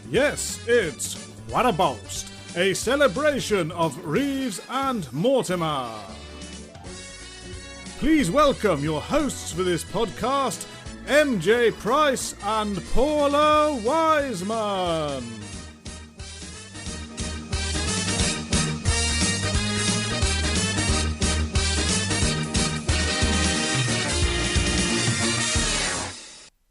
Yes, it's What a Boast, a celebration of Reeves and Mortimer. Please welcome your hosts for this podcast, MJ Price and Paula Wiseman.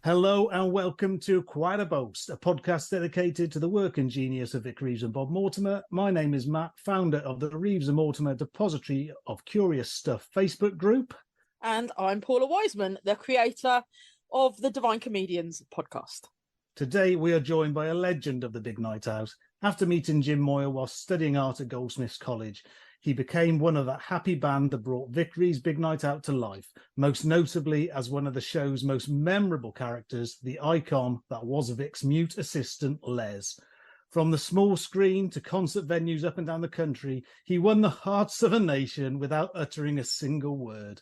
Hello and welcome to Quite a Boast, a podcast dedicated to the work and genius of Vic Reeves and Bob Mortimer. My name is Matt, founder of the Reeves and Mortimer Depository of Curious Stuff Facebook group. And I'm Paula Wiseman, the creator of the Divine Comedians podcast. Today we are joined by a legend of the Big Night Out. After meeting Jim Moyle while studying art at Goldsmiths College, he became one of that happy band that brought Vic Reeves' Big Night Out to life, most notably as one of the show's most memorable characters, the icon that was Vic's mute assistant, Les. From the small screen to concert venues up and down the country, he won the hearts of a nation without uttering a single word.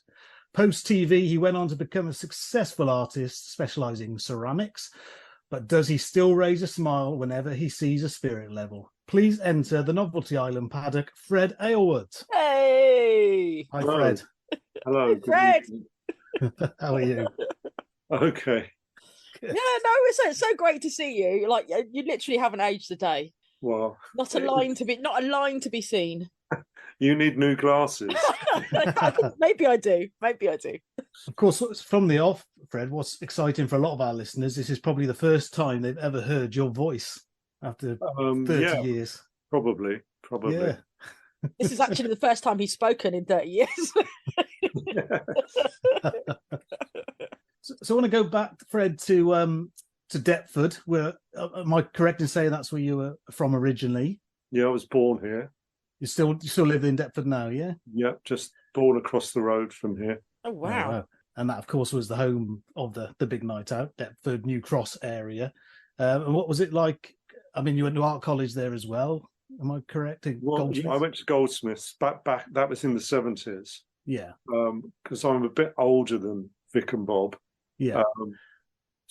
Post-TV, he went on to become a successful artist, specialising in ceramics. But does he still raise a smile whenever he sees a spirit level? Please enter the Novelty Island paddock, Fred Aylward. Hey! Hi, Fred. Hello. Fred! How are you? Okay. Yeah, no, it's so great to see you. Like, you literally haven't aged a day. Well, Not a line to be seen. you need new glasses. Maybe I do. Of course, from the off, Fred, what's exciting for a lot of our listeners, this is probably the first time they've ever heard your voice after 30 years. Probably. Yeah. This is actually the first time he's spoken in 30 years. So I want to go back, Fred, to Deptford. Where am I correct in saying that's where you were from originally? Yeah, I was born here. You still live in Deptford now, yeah? Yeah, just born across the road from here. Oh, wow. Oh, wow. And that, of course, was the home of the Big Night Out, Deptford, New Cross area. And what was it like? I mean, you went to art college there as well. Am I correct? Well, I went to Goldsmiths back. That was in the 70s. Yeah. Because I'm a bit older than Vic and Bob. Yeah.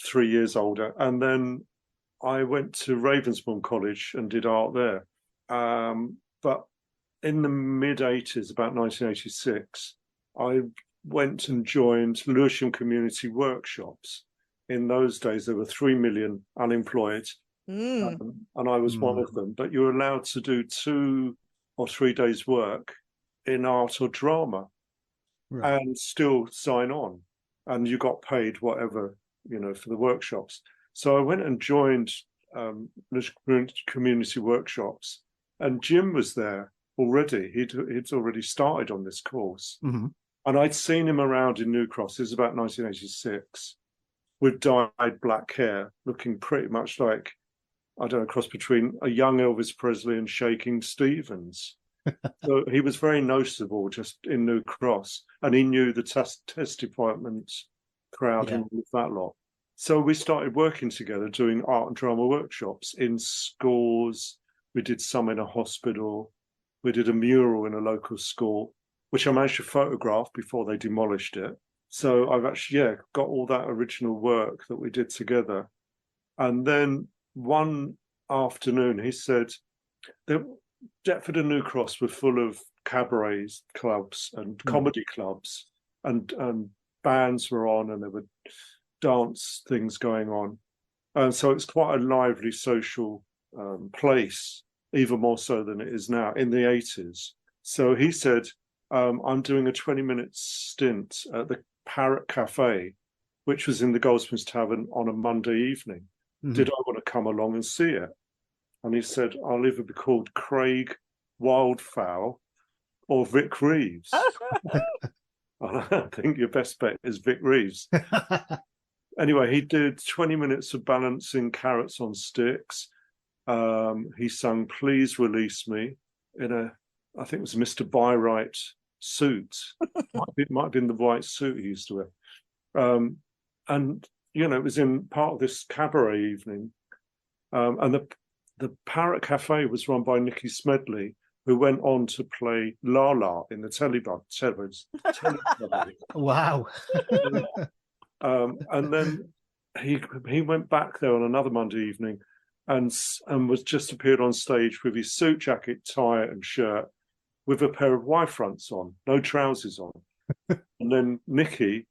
3 years older. And then I went to Ravensbourne College and did art there. But in the mid-80s, about 1986, I went and joined Lewisham Community Workshops. In those days, there were 3 million unemployed, and I was one of them. But you were allowed to do 2 or 3 days' work in art or drama, Right. and still sign on. And you got paid whatever, for the workshops. So I went and joined Community Workshops, and Jim was there already. He'd already started on this course. Mm-hmm. And I'd seen him around in New Cross. It was about 1986, with dyed black hair, looking pretty much like, I don't know, cross between a young Elvis Presley and Shaking Stevens. So he was very noticeable just in New Cross, and he knew the test department crowd and all of that lot. So we started working together, doing art and drama workshops in schools. We did some in a hospital. We did a mural in a local school, which I managed to photograph before they demolished it. So I've actually, got all that original work that we did together. And then one afternoon, he said that Deptford and New Cross were full of cabarets, clubs and comedy clubs, and bands were on, and there were dance things going on. And so it's quite a lively social place, even more so than it is now in the 80s. So he said, I'm doing a 20-minute stint at the Parrot Cafe, which was in the Goldsmiths Tavern on a Monday evening. Mm-hmm. Did I want to come along and see it? And he said, I'll either be called Craig Wildfowl or Vic Reeves. I think your best bet is Vic Reeves. Anyway, he did 20 minutes of balancing carrots on sticks. He sung Please Release Me in I think it was a Mr. Byright suit. Might have been the white suit he used to wear. And, it was in part of this cabaret evening. And the Parrot Cafe was run by Nicky Smedley, who went on to play Lala in the Teletubbies. Wow. And then he went back there on another Monday evening and was just appeared on stage with his suit jacket, tie, and shirt, with a pair of Y fronts on, no trousers on. And then Nikki,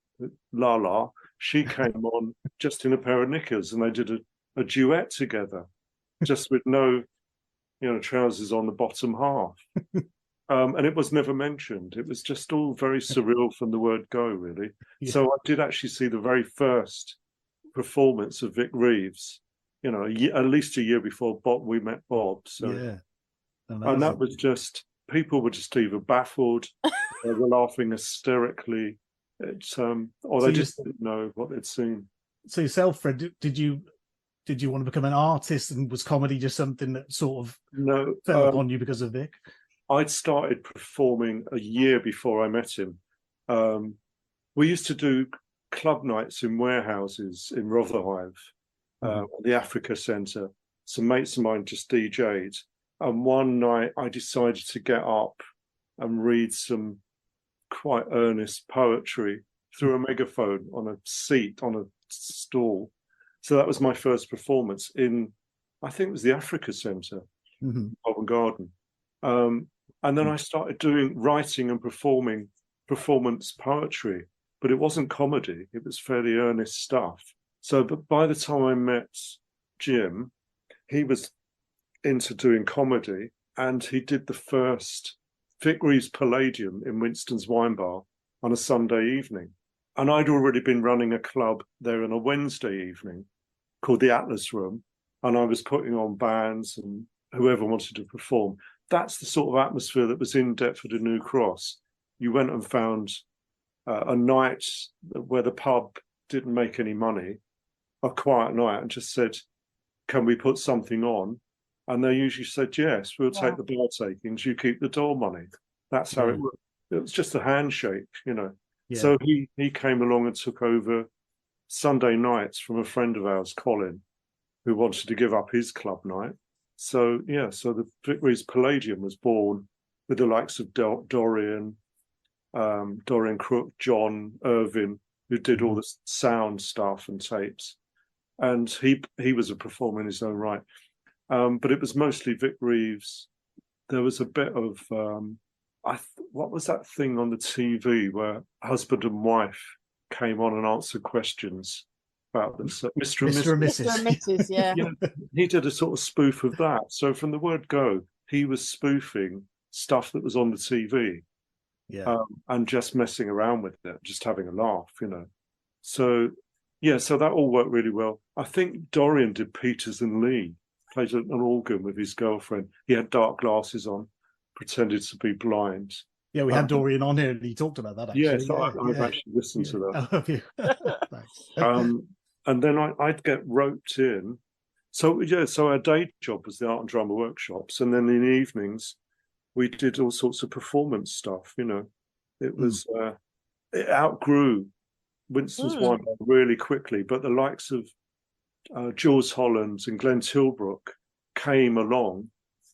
Lala, she came on just in a pair of knickers, and they did a duet together, just with no, trousers on the bottom half. And it was never mentioned. It was just all very surreal from the word go, really. Yeah. So I did actually see the very first performance of Vic Reeves, at least a year before we met Bob. So, Yeah. and that was just, people were just either baffled, they were laughing hysterically. It's or they just didn't know what they'd seen. So yourself, Fred, did you want to become an artist, and was comedy just something that sort of fell upon you because of Vic? I'd started performing a year before I met him. We used to do club nights in warehouses in Rotherhithe, the Africa Centre. Some mates of mine just DJ'd. And one night I decided to get up and read some quite earnest poetry through a megaphone on a seat, on a stall. So that was my first performance in, I think it was the Africa Centre, Covent Garden. And then I started writing and performing performance poetry, but it wasn't comedy. It was fairly earnest stuff. So, but by the time I met Jim, he was into doing comedy, and he did the first Vic Reeves Palladium in Winston's Wine Bar on a Sunday evening. And I'd already been running a club there on a Wednesday evening called the Atlas Room, and I was putting on bands and whoever wanted to perform. That's the sort of atmosphere that was in Deptford and New Cross. You went and found a night where the pub didn't make any money, a quiet night, and just said, can we put something on? And they usually said, yes, we'll take the bar takings, you keep the door money. That's how it worked. It was just a handshake, Yeah. So he came along and took over Sunday nights from a friend of ours, Colin, who wanted to give up his club night. So, so the Vic Reeves Palladium was born with the likes of Dorian Crook, John Irvin, who did all the sound stuff and tapes. And he was a performer in his own right. But it was mostly Vic Reeves. There was a bit of, what was that thing on the TV where husband and wife came on and answered questions about them? So Mr. and Mrs. Mr. and Mrs. Yeah. He did a sort of spoof of that. So from the word go, he was spoofing stuff that was on the TV, and just messing around with it, just having a laugh, So, so that all worked really well. I think Dorian did Peters and Lee, played an organ with his girlfriend. He had dark glasses on, pretended to be blind. Yeah, we had Dorian on here, and he talked about that, actually. Yes, I've actually listened to that. Oh, have you? Thanks. And then I'd get roped in. So our day job was the art and drama workshops, and then in the evenings we did all sorts of performance stuff. It was it outgrew Winston's Wine Bar really quickly, but the likes of Jules Holland and Glenn Tilbrook came along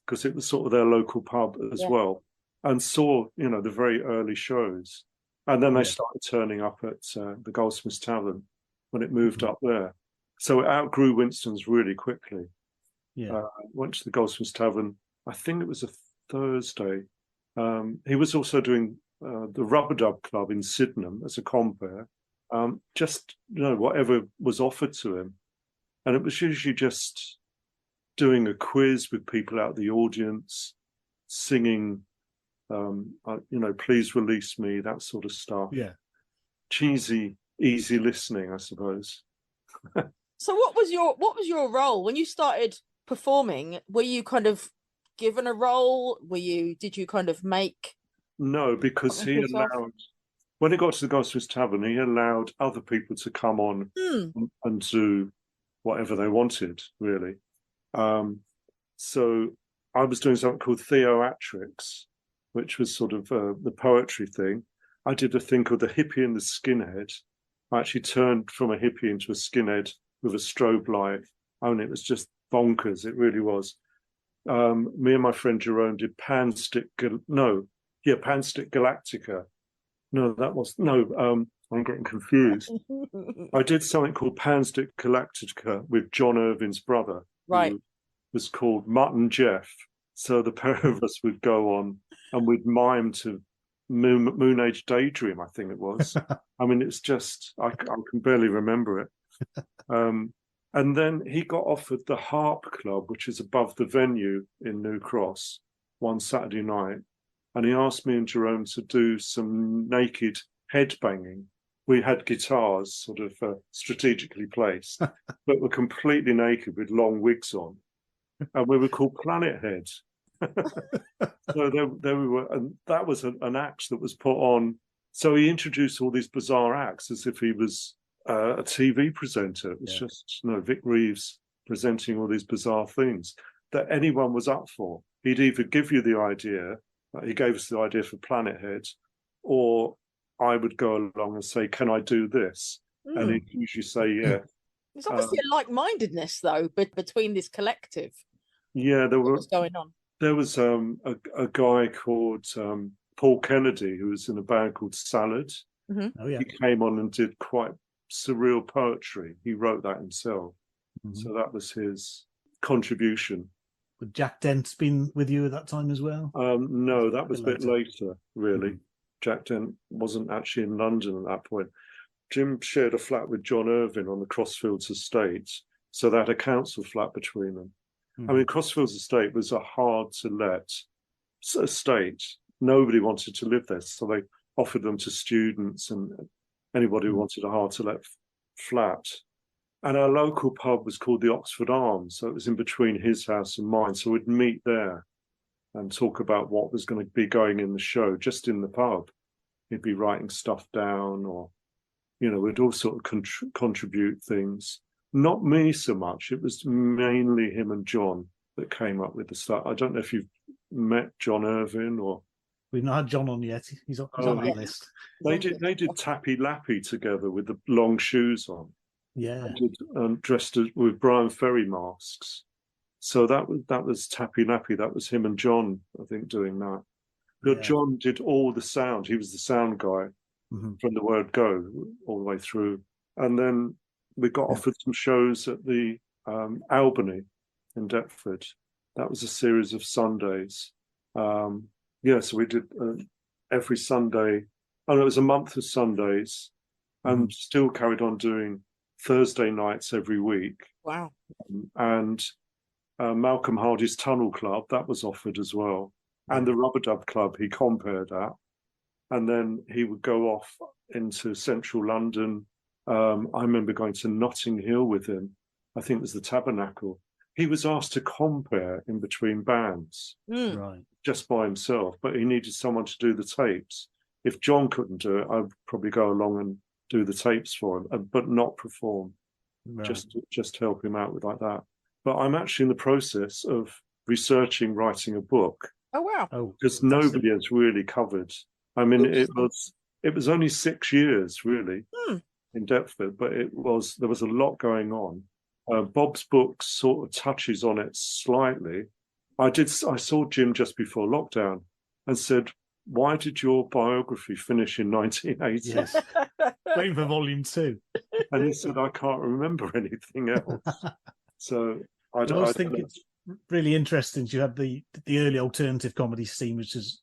because it was sort of their local pub as well, and saw the very early shows, and then they started turning up at the Goldsmiths Tavern when it moved up there. So it outgrew Winston's really quickly. Went to the Goldsmiths Tavern. I think it was a Thursday. He was also doing the Rubber Dub Club in Sydenham as a compere. Just whatever was offered to him, and it was usually just doing a quiz with people out of the audience, singing, please release me, that sort of stuff. Cheesy, easy listening, I suppose. So what was your role when you started performing? Were you kind of given a role? Did you kind of make? No, because he allowed, when it got to the Goldsmiths Tavern, he allowed other people to come on and do whatever they wanted, really. So I was doing something called Theoatrics, which was sort of the poetry thing. I did a thing called The Hippie and the Skinhead. I actually turned from a hippie into a skinhead with a strobe light. I mean, it was just bonkers. It really was. Me and my friend Jerome did Panstick Galactica. I'm getting confused. I did something called Panstick Galactica with John Irvin's brother, Right. who was called Mutton Jeff. So the pair of us would go on and we'd mime to Moon Age Daydream, I think it was. I mean, it's just, I can barely remember it. And then he got offered the Harp Club, which is above the venue in New Cross, one Saturday night. And he asked me and Jerome to do some naked headbanging. We had guitars sort of strategically placed, but were completely naked with long wigs on. And we were called Planet Head. So there we were. And that was an act that was put on. So he introduced all these bizarre acts as if he was a TV presenter. It was just, Vic Reeves presenting all these bizarre things that anyone was up for. He'd either give you the idea, he gave us the idea for Planet Head, or I would go along and say, can I do this? And he'd usually say, yeah. There's obviously a like-mindedness, though, between this collective. Yeah, what's going on? There was a guy called Paul Kennedy who was in a band called Salad. Mm-hmm. Oh, yeah. He came on and did quite surreal poetry. He wrote that himself. Mm-hmm. So that was his contribution. Would Jack Dent been with you at that time as well? No, that was a bit later, really. Mm-hmm. Jack Dent wasn't actually in London at that point. Jim shared a flat with John Irvine on the Crossfields estate, so they had a council flat between them. Mm-hmm. I mean, Crossfields estate was a hard-to-let estate. Nobody wanted to live there, so they offered them to students and anybody who wanted a hard-to-let flat. And our local pub was called the Oxford Arms, so it was in between his house and mine. So we'd meet there and talk about what was going to be going in the show, just in the pub. He'd be writing stuff down, or, we'd all sort of contribute things. Not me so much. It was mainly him and John that came up with the stuff. I don't know if you've met John Irvine or... We've not had John on yet. He's on our list. They did Tappy Lappy together with the long shoes on. Yeah. Dressed with Brian Ferry masks. So that was Tappy Lappy. That was him and John, I think, doing that. But John did all the sound. He was the sound guy from the word go all the way through. And then we got offered some shows at the Albany in Deptford. That was a series of Sundays. So we did every Sunday. It was a month of Sundays, and still carried on doing Thursday nights every week. Wow. And Malcolm Hardy's Tunnel Club, that was offered as well. And the Rubber Dub Club he compared at. And then he would go off into central London. I remember going to Notting Hill with him. I think it was the Tabernacle. He was asked to compare in between bands, right, just by himself, but he needed someone to do the tapes. If John couldn't do it, I'd probably go along and do the tapes for him, but not perform, just help him out with like that. But I'm actually in the process of researching writing a book. Oh wow! Because nobody has really covered. I mean, it was only 6 years really in Deptford, but there was a lot going on. Bob's book sort of touches on it slightly. I saw Jim just before lockdown and said, "Why did your biography finish in 1980?" Yes, waiting for volume 2. And he said, "I can't remember anything else." So I think it's really interesting. You had the early alternative comedy scene, which is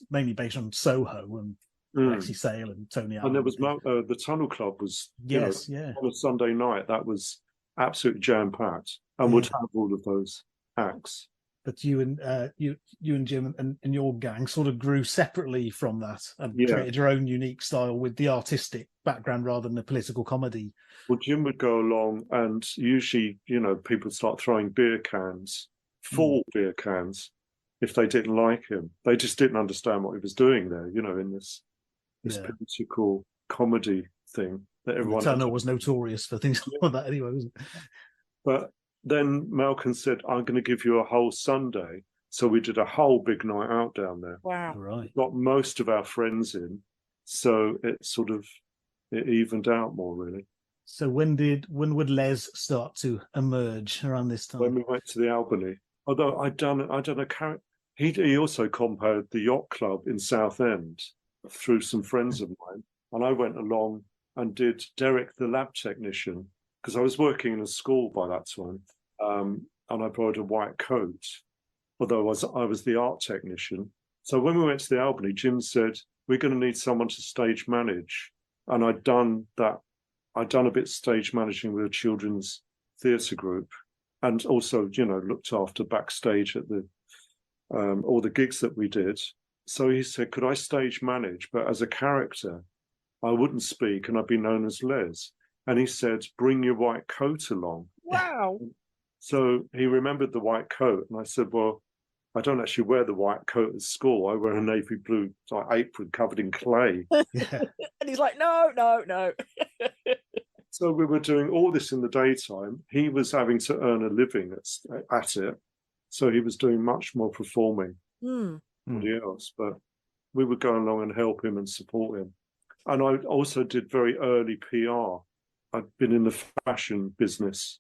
mainly based on Soho and Lexi Sale and Tony Allen. And there was the Tunnel Club was on a Sunday night. That was absolutely jam packed, and would have all of those acts. But you and Jim and your gang sort of grew separately from that and created your own unique style with the artistic background rather than the political comedy. Well, Jim would go along, and usually, people start throwing beer cans, full beer cans, if they didn't like him. They just didn't understand what he was doing there, in this political comedy thing that everyone. Turner was notorious for things like that anyway, wasn't it? But then Malcolm said, "I'm going to give you a whole Sunday." So we did a whole big night out down there. Wow. Right. Got most of our friends in. So it evened out more, really. So when would Les start to emerge around this time? When we went to the Albany. Although I'd done a character. He also compared the Yacht Club in Southend through some friends of mine. And I went along and did Derek the lab technician, because I was working in a school by that time. and I borrowed a white coat, although I was the art technician. So when we went to the Albany, Jim said, we're going to need someone to stage manage. And I'd done that. I'd done a bit of stage managing with a children's theatre group, and also, looked after backstage at all the gigs that we did. So he said, could I stage manage? But as a character, I wouldn't speak and I'd be known as Les. And he said, bring your white coat along. Wow. So he remembered the white coat. And I said, well, I don't actually wear the white coat at school. I wear a navy blue apron covered in clay. Yeah. And he's like, no. So we were doing all this in the daytime. He was having to earn a living at it. So he was doing much more performing than anybody else. But we would go along and help him and support him. And I also did very early PR. I'd been in the fashion business.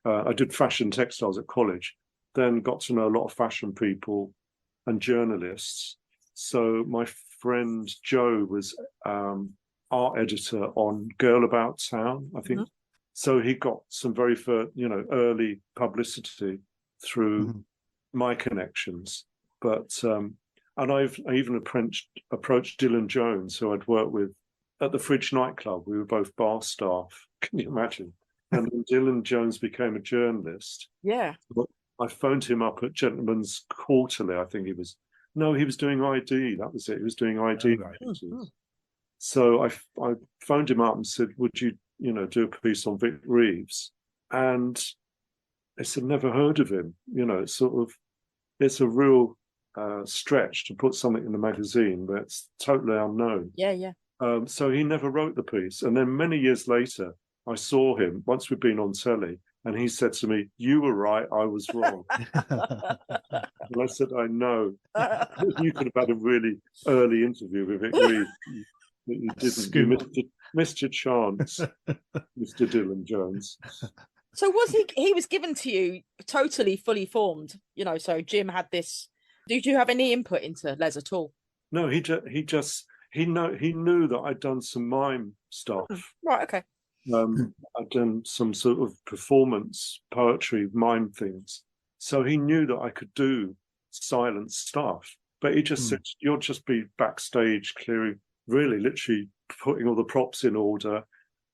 I did fashion textiles at college, then got to know a lot of fashion people and journalists. So my friend Joe was art editor on Girl About Town, I think. So he got some very early publicity through my connections. But and I even approached Dylan Jones, who I'd worked with at the Fridge nightclub. We were both bar staff. Can you imagine? And then Dylan Jones became a journalist. Yeah. I phoned him up at Gentleman's Quarterly. I think he was doing ID. That was it. He was doing ID. Oh, right. So I phoned him up and said, would you, do a piece on Vic Reeves? And I said, never heard of him. It's a real stretch to put something in the magazine that's totally unknown. Yeah. So he never wrote the piece. And then many years later, I saw him once we'd been on telly, and he said to me, you were right, I was wrong. And I said, I know. You could have had a really early interview with Vic Reeves. You didn't. You missed your chance, Mr. Dylan Jones. So was he was given to you totally fully formed, so Jim had this. Did you have any input into Les at all? No, he knew that I'd done some mime stuff. Right, okay. I'd done some sort of performance, poetry, mime things. So he knew that I could do silent stuff. But he just said, you'll just be backstage clearing, really literally putting all the props in order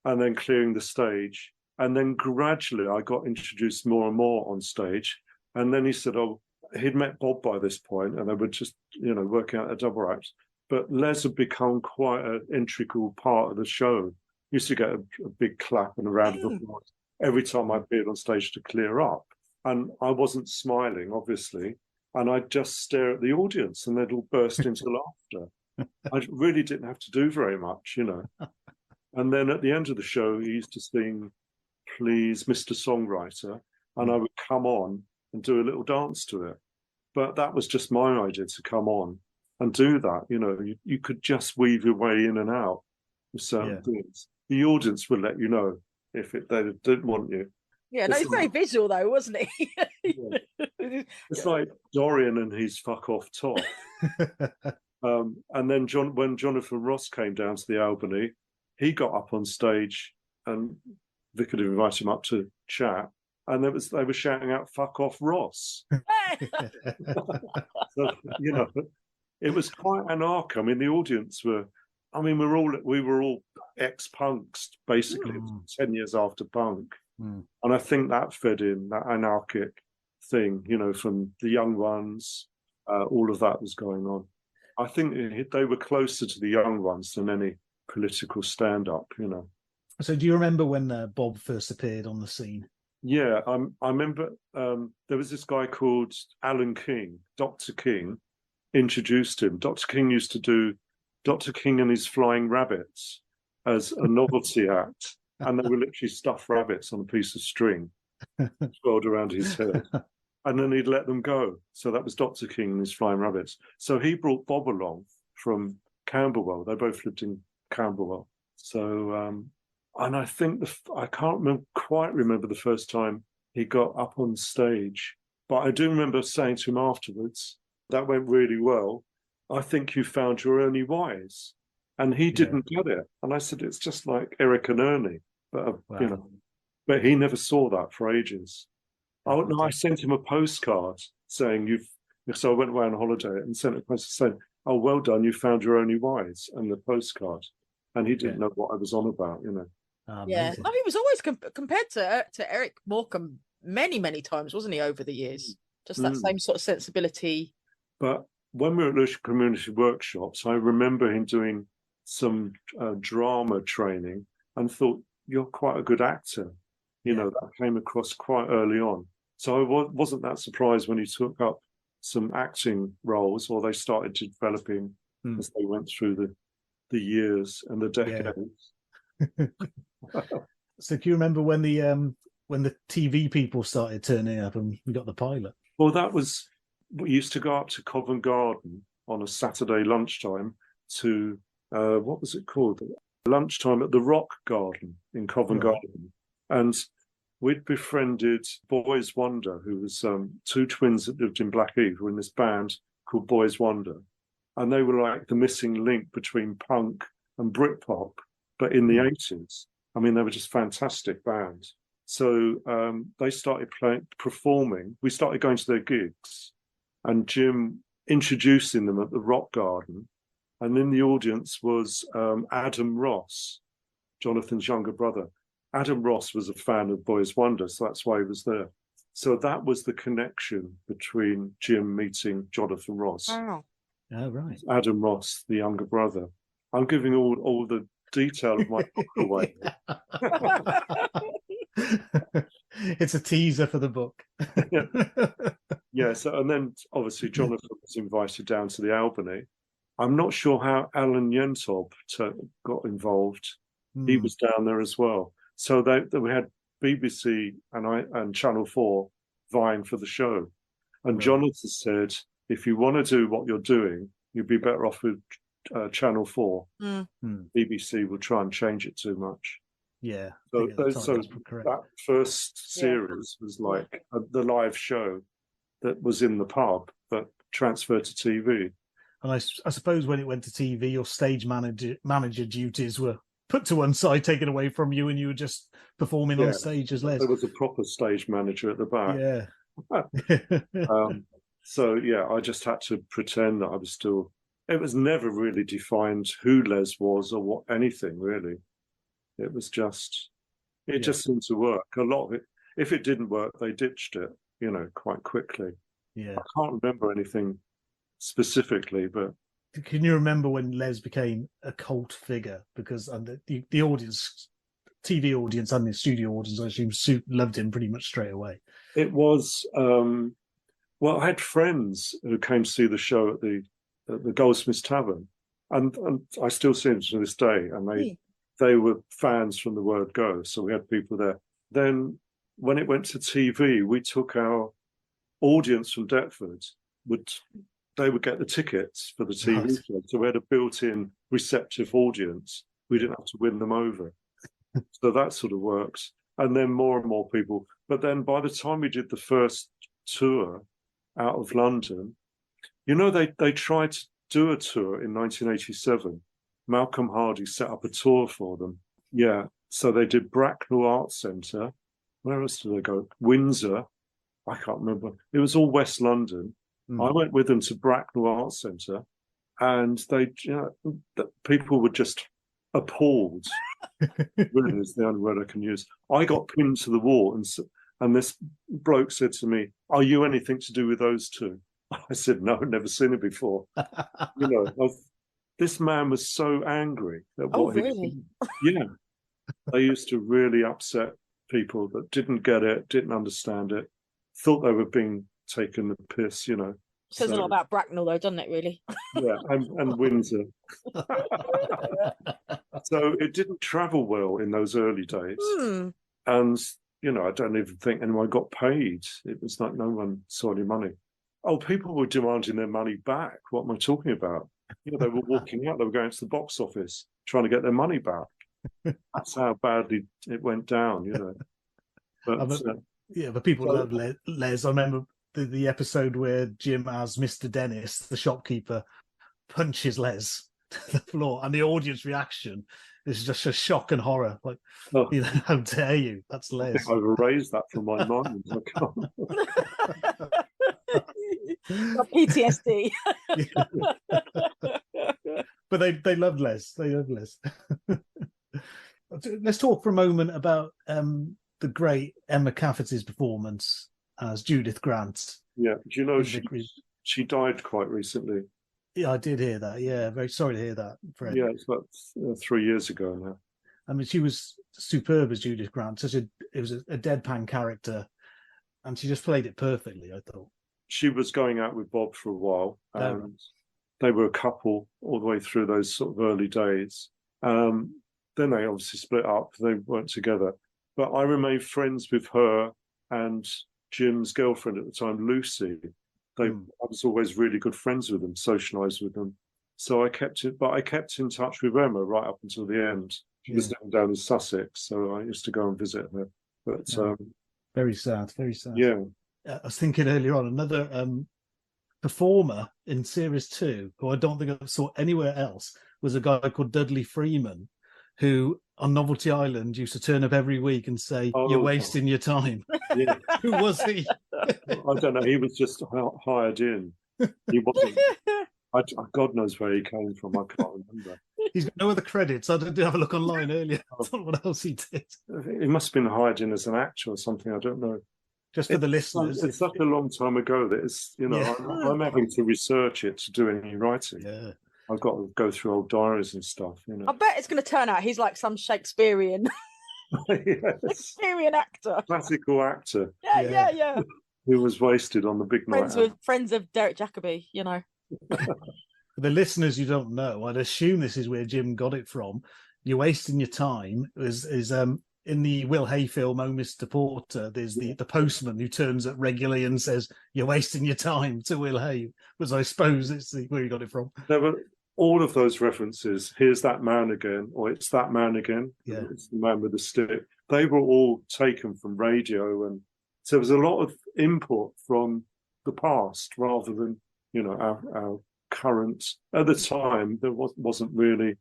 and then clearing the stage. And then gradually I got introduced more and more on stage. And then he said, he'd met Bob by this point and they were just, working out a double act. But Les had become quite an integral part of the show. Used to get a big clap and a round of applause every time I appeared on stage to clear up. And I wasn't smiling, obviously. And I'd just stare at the audience and they'd all burst into laughter. I really didn't have to do very much, And then at the end of the show, he used to sing, Please, Mr. Songwriter. And I would come on and do a little dance to it. But that was just my idea, to come on and do that. You could just weave your way in and out with certain things. The audience would let you know if they didn't want you. Yeah, no, it's very visual though, wasn't he? It's like Dorian and his fuck off top. And then when Jonathan Ross came down to the Albany, he got up on stage and Vic had invited him up to chat, and they were shouting out "fuck off, Ross." So, it was quite anarchic. I mean, the audience were. I mean, we were all ex-punks, basically, 10 years after punk. And I think that fed in, that anarchic thing, from the young ones, all of that was going on. I think they were closer to the young ones than any political stand-up, So do you remember when Bob first appeared on the scene? Yeah, I remember there was this guy called Alan King. Dr. King introduced him. Dr. King used to do Dr. King and his Flying Rabbits as a novelty act. And they were literally stuffed rabbits on a piece of string swirled around his head. And then he'd let them go. So that was Dr. King and his Flying Rabbits. So he brought Bob along from Camberwell. They both lived in Camberwell. So, and I think, I can't quite remember the first time he got up on stage. But I do remember saying to him afterwards, that went really well. I think you found your Ernie Wise. And he didn't get it. And I said, it's just like Eric and Ernie. But, Wow. but he never saw that for ages. Oh no, I sent him a postcard saying so I went away on holiday and sent a postcard saying, "Oh, well done, you found your only wives," and the postcard. And he didn't know what I was on about, you know. Yeah, no, he was always compared to Eric Morecambe many times, wasn't he, over the years? Just that same sort of sensibility. But when we were at the community workshops, I remember him doing some drama training and thought, "You're quite a good actor." You know, that came across quite early on. So I wasn't that surprised when he took up some acting roles, or they started developing as they went through the years and the decades. So do you remember when the TV people started turning up and we got the pilot? Well, we used to go up to Covent Garden on a Saturday lunchtime to what was it called? Lunchtime at the Rock Garden in Covent Garden. And we'd befriended Boys Wonder, who was two twins that lived in Blackheath, who were in this band called Boys Wonder. And they were like the missing link between punk and Britpop, but in the 80s. I mean, they were just fantastic bands. So they started performing. We started going to their gigs, and Jim introducing them at the Rock Garden. And in the audience was Adam Ross, Jonathan's younger brother. Adam Ross was a fan of Boys Wonder, so that's why he was there. So that was the connection between Jim meeting Jonathan Ross. Oh, right. Adam Ross, the younger brother. I'm giving all the detail of my book away. It's a teaser for the book. Yeah, so and then obviously Jonathan was invited down to the Albany. I'm not sure how Alan Yentob got involved. He was down there as well. So we had BBC and Channel 4 vying for the show. And Jonathan said, if you want to do what you're doing, you'd be better off with Channel 4. BBC will try and change it too much. Yeah. So that first series was like the live show that was in the pub, but transferred to TV. And I suppose when it went to TV, your stage manager duties were put to one side, taken away from you, and you were just performing on stage as Les. There was a proper stage manager at the back. Yeah. So yeah, I just had to pretend that I was still. It was never really defined who Les was or what anything really. It was just. It just seemed to work. A lot of it. If it didn't work, they ditched it. You know, quite quickly. Yeah. I can't remember anything specifically, but. Can you remember when Les became a cult figure? Because the audience, TV audience and the studio audience, I assume, loved him pretty much straight away. It was, well, I had friends who came to see the show at the Goldsmiths Tavern, and I still see them to this day, and they were fans from the word go, so we had people there. Then when it went to TV, we took our audience from Deptford, they would get the tickets for the TV show. So we had a built-in receptive audience. We didn't have to win them over. So that sort of works. And then more and more people. But then by the time we did the first tour out of London, you know, they tried to do a tour in 1987. Malcolm Hardy set up a tour for them. Yeah. So they did Bracknell Arts Centre. Where else did they go? Windsor. I can't remember. It was all West London. I went with them to Bracknell Arts Centre, and people were just appalled. Really is the only word I can use. I got pinned to the wall, and this bloke said to me, "Are you anything to do with those two?" I said, "No, I've never seen it before." You know, this man was so angry at what really? Yeah, they used to really upset people that didn't get it, didn't understand it, thought they were being taken the piss, you know. Says a lot about Bracknell, though, doesn't it, really? Yeah, and Windsor. So it didn't travel well in those early days. And, you know, I don't even think anyone got paid. It was like no one saw any money. Oh, people were demanding their money back. What am I talking about? You know, they were walking out, they were going to the box office, trying to get their money back. That's how badly it went down, you know. But people love Les. I remember the episode where Jim, as Mr. Dennis, the shopkeeper, punches Les to the floor, and the audience reaction is just a shock and horror. Like, Oh, you know, how dare you? That's I Les. think I've erased that from my mind. I can't. Got PTSD. But they love Les. They love Les. Let's talk for a moment about the great Emma Cafferty's performance as Judith Grant. Yeah, do you know in Vic Reeves. she died quite recently? Yeah, I did hear that. Yeah, very sorry to hear that, Fred. Yeah, it's about 3 years ago now. I mean, she was superb as Judith Grant. It was a deadpan character, and she just played it perfectly, I thought. She was going out with Bob for a while, and they were a couple all the way through those sort of early days. Then they obviously split up. They weren't together. But I remained friends with her and Jim's girlfriend at the time, Lucy. I was always really good friends with them, socialised with them. So I kept in touch with Emma right up until the end. She was down in Sussex, so I used to go and visit her. But very sad, very sad. Yeah. I was thinking earlier on, another performer in Series 2, who I don't think I saw anywhere else, was a guy called Dudley Freeman, who on Novelty Island used to turn up every week and say, "You're wasting your time." Yeah. Who was he? I don't know. He was just hired in. He wasn't. God knows where he came from. I can't remember. He's got no other credits. I did have a look online earlier. I don't know what else he did. He must have been hired in as an actor or something. I don't know. Just for the listeners. It's such a long time ago that it's, I'm having to research it to do any writing. Yeah. I've got to go through old diaries and stuff, I bet it's going to turn out he's like some Shakespearean Shakespearean actor. Classical actor. Yeah. Who was wasted on the big night. Friends of Derek Jacobi, For the listeners you don't know, I'd assume this is where Jim got it from. You're wasting your time is in the Will Hay film, Oh Mr. Porter, there's the postman who turns up regularly and says, "You're wasting your time," to Will Hay, because I suppose it's where he got it from. There were all of those references. Here's that man again, or it's that man again. Yeah. It's the man with the stick. They were all taken from radio, and so there was a lot of input from the past rather than, our current. At the time, there wasn't really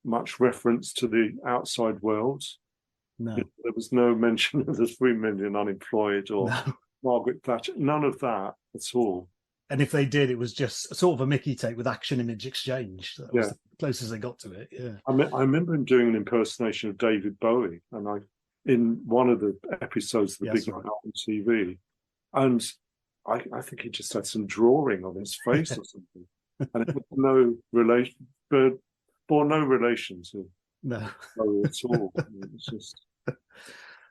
much reference to the outside world. No. There was no mention of the 3 million unemployed or Margaret Thatcher. None of that at all. And if they did, it was just sort of a Mickey take with Action Image Exchange. That was the closest they got to it. Yeah. I remember him doing an impersonation of David Bowie, and in one of the episodes of the Big Night Out on TV, and I think he just had some drawing on his face or something, and it was no relation, but bore no relation to Bowie at all. It was just.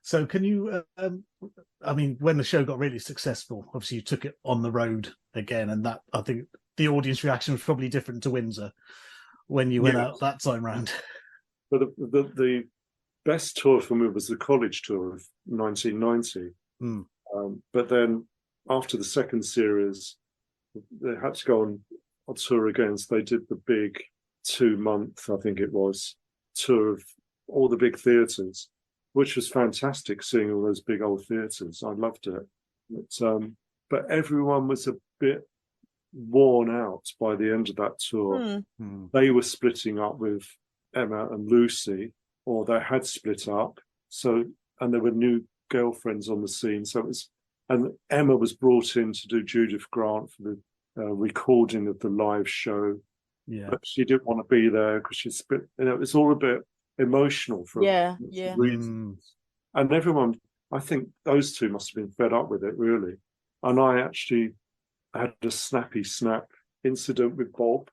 So can you, when the show got really successful, obviously you took it on the road again, and that, I think the audience reaction was probably different to Windsor when you went out that time round. But the best tour for me was the college tour of 1990. But then after the second series, they had to go on tour again. So they did the big 2-month, I think it was, tour of all the big theatres, which was fantastic, seeing all those big old theatres. I loved it. But everyone was a bit worn out by the end of that tour. They were splitting up with Emma and Lucy, or they had split up. And there were new girlfriends on the scene. And Emma was brought in to do Judith Grant for the recording of the live show. Yeah. But she didn't want to be there because she split. It was all a bit emotional for reasons. And everyone, I think those two must have been fed up with it, really. And I actually had a snappy snap incident with Bob,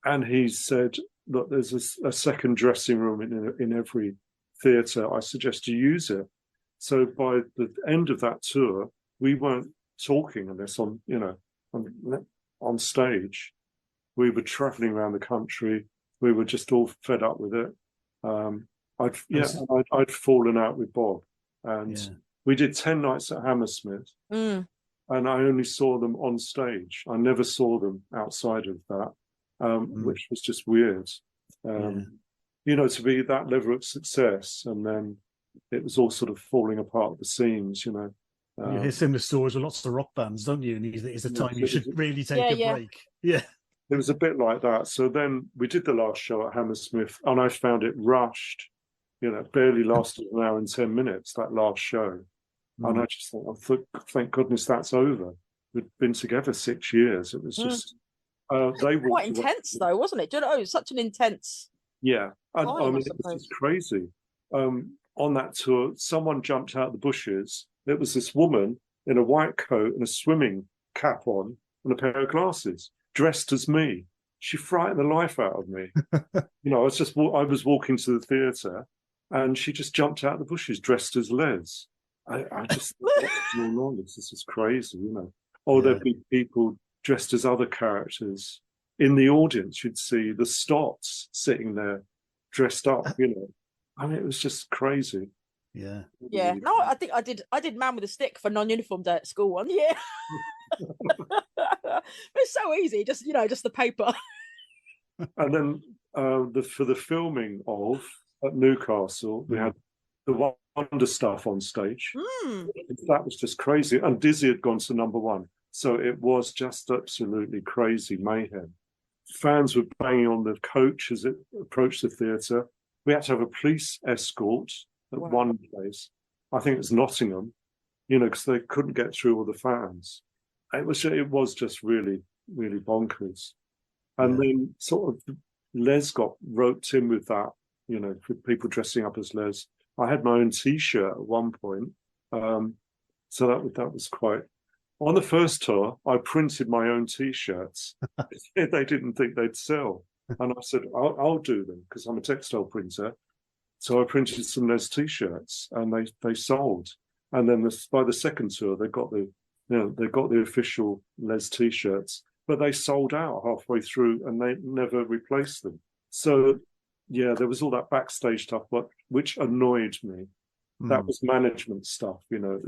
and he said, "Look, there's a second dressing room in every theatre. I suggest you use it." So by the end of that tour, we weren't talking unless on stage. We were travelling around the country. We were just all fed up with it. I'd fallen out with Bob, and we did 10 nights at Hammersmith, and I only saw them on stage. I never saw them outside of that, which was just weird. To be that level of success, and then it was all sort of falling apart at the seams. You hear similar stories with lots of rock bands, don't you? And it's a time you should really take a break. Yeah. It was a bit like that. So then we did the last show at Hammersmith, and I found it rushed. You know, it barely lasted an hour and 10 minutes, that last show. And I just thought, thank goodness that's over. We'd been together 6 years. It was just, they walked Quite intense, though, wasn't it? Do you know, it was such an intense. Yeah. I time, mean, it was just crazy. On that tour, someone jumped out of the bushes. It was this woman in a white coat and a swimming cap on and a pair of glasses, dressed as me. She frightened the life out of me. You know, I was walking to the theatre, and she just jumped out of the bushes dressed as Les. I just thought, what's going on? This is crazy, you know. Or there'd be people dressed as other characters. In the audience, you'd see the Stotts sitting there dressed up, you know. I mean, it was just crazy. Yeah. Yeah. No, I think I did Man with a Stick for non-uniform day at school one year. It's so easy, just the paper. And then for the filming of at Newcastle, we had the Wonder Stuff on stage. That was just crazy. And Dizzy had gone to #1. So it was just absolutely crazy mayhem. Fans were banging on the coach as it approached the theatre. We had to have a police escort at one place. I think it was Nottingham, you know, because they couldn't get through all the fans. It was just really, really bonkers. And then sort of Les got roped in with that, you know, with people dressing up as Les. I had my own T-shirt at one point. So that was quite... On the first tour, I printed my own T-shirts. They didn't think they'd sell. And I said, I'll do them because I'm a textile printer. So I printed some Les T-shirts, and they sold. And then by the second tour, they got the official Les T-shirts, but they sold out halfway through, and they never replaced them. So yeah, there was all that backstage stuff, which annoyed me. That was management stuff, you know.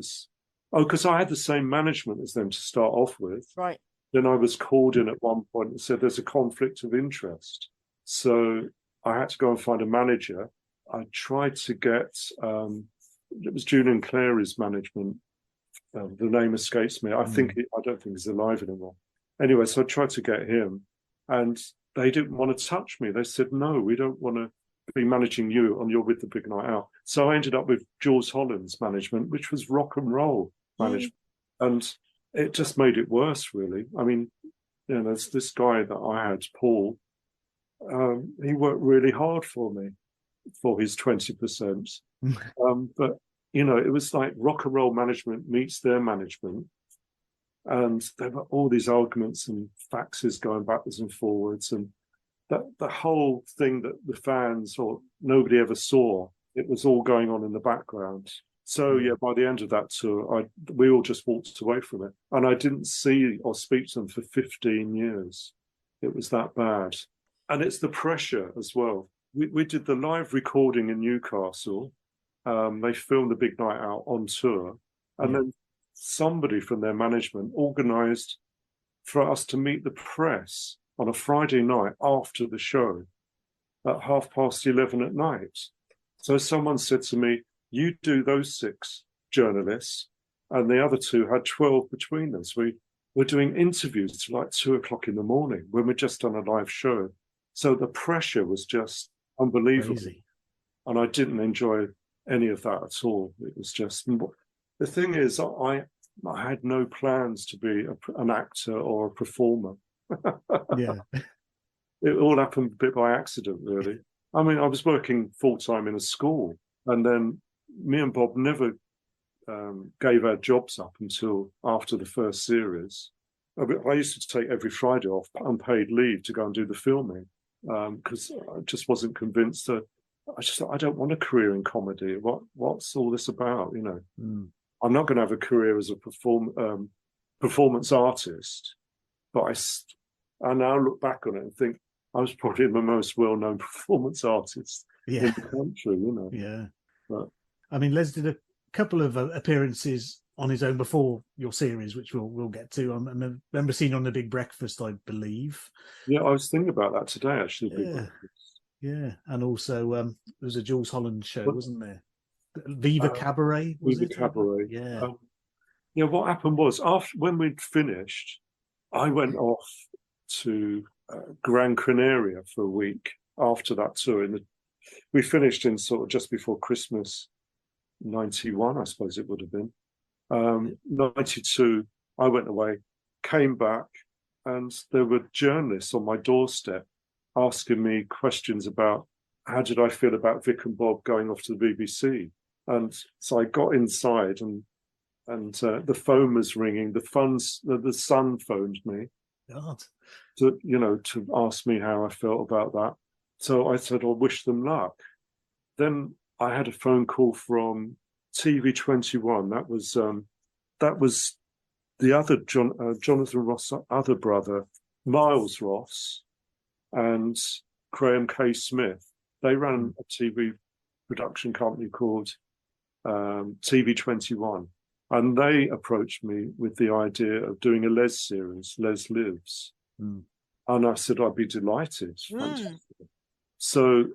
Because I had the same management as them to start off with. Right. Then I was called in at one point and said there's a conflict of interest. So I had to go and find a manager. I tried to get, it was Julian Clary's management. The name escapes me. I don't think he's alive anymore. Anyway, so I tried to get him, and they didn't want to touch me. They said, no, we don't want to be managing you on You're With the Big Night Out. So I ended up with Jules Holland's management, which was rock and roll management. And it just made it worse, really. I mean, you know, there's this guy that I had, Paul. He worked really hard for me for his 20%. But, you know, it was like rock and roll management meets their management. And there were all these arguments and faxes going backwards and forwards. And the whole thing that the fans or nobody ever saw, it was all going on in the background. So yeah, by the end of that tour, we all just walked away from it. And I didn't see or speak to them for 15 years. It was that bad. And it's the pressure as well. We did the live recording in Newcastle. They filmed the Big Night Out on tour. And then somebody from their management organised for us to meet the press on a Friday night after the show at 11:30 at night. So someone said to me, you do those 6 journalists, and the other 2 had 12 between us. We were doing interviews till like 2:00 in the morning when we'd just done a live show. So the pressure was just unbelievable. Crazy. And I didn't enjoy any of that at all. It was just... The thing is, I had no plans to be an actor or a performer. Yeah. It all happened a bit by accident, really. I mean, I was working full-time in a school, and then me and Bob never gave our jobs up until after the first series. I used to take every Friday off unpaid leave to go and do the filming because I just wasn't convinced that I don't want a career in comedy. What's all this about, you know? I'm not going to have a career as a performance artist, but I now look back on it and think I was probably the most well-known performance artist in the country, you know. Yeah. But, I mean, Les did a couple of appearances on his own before your series, which we'll get to. I remember seeing on The Big Breakfast, I believe. Yeah, I was thinking about that today, actually. Big Breakfast. Yeah, and also there was a Jules Holland show, wasn't there? Viva Cabaret, was Viva it? Cabaret. Yeah. What happened was, when we'd finished, I went off to Gran Canaria for a week after that tour. We finished in sort of just before Christmas, 91, I suppose it would have been. 92, I went away, came back, and there were journalists on my doorstep asking me questions about how did I feel about Vic and Bob going off to the BBC. And so I got inside, and the phone was ringing. The son phoned me God. to ask me how I felt about that. So I said, I wish them luck. Then I had a phone call from TV21. That was the other Jonathan Ross' other brother, Miles Ross, and Graham K. Smith. They ran a TV production company called TV21, and they approached me with the idea of doing a Les series, Les Lives. And I said I'd be delighted. So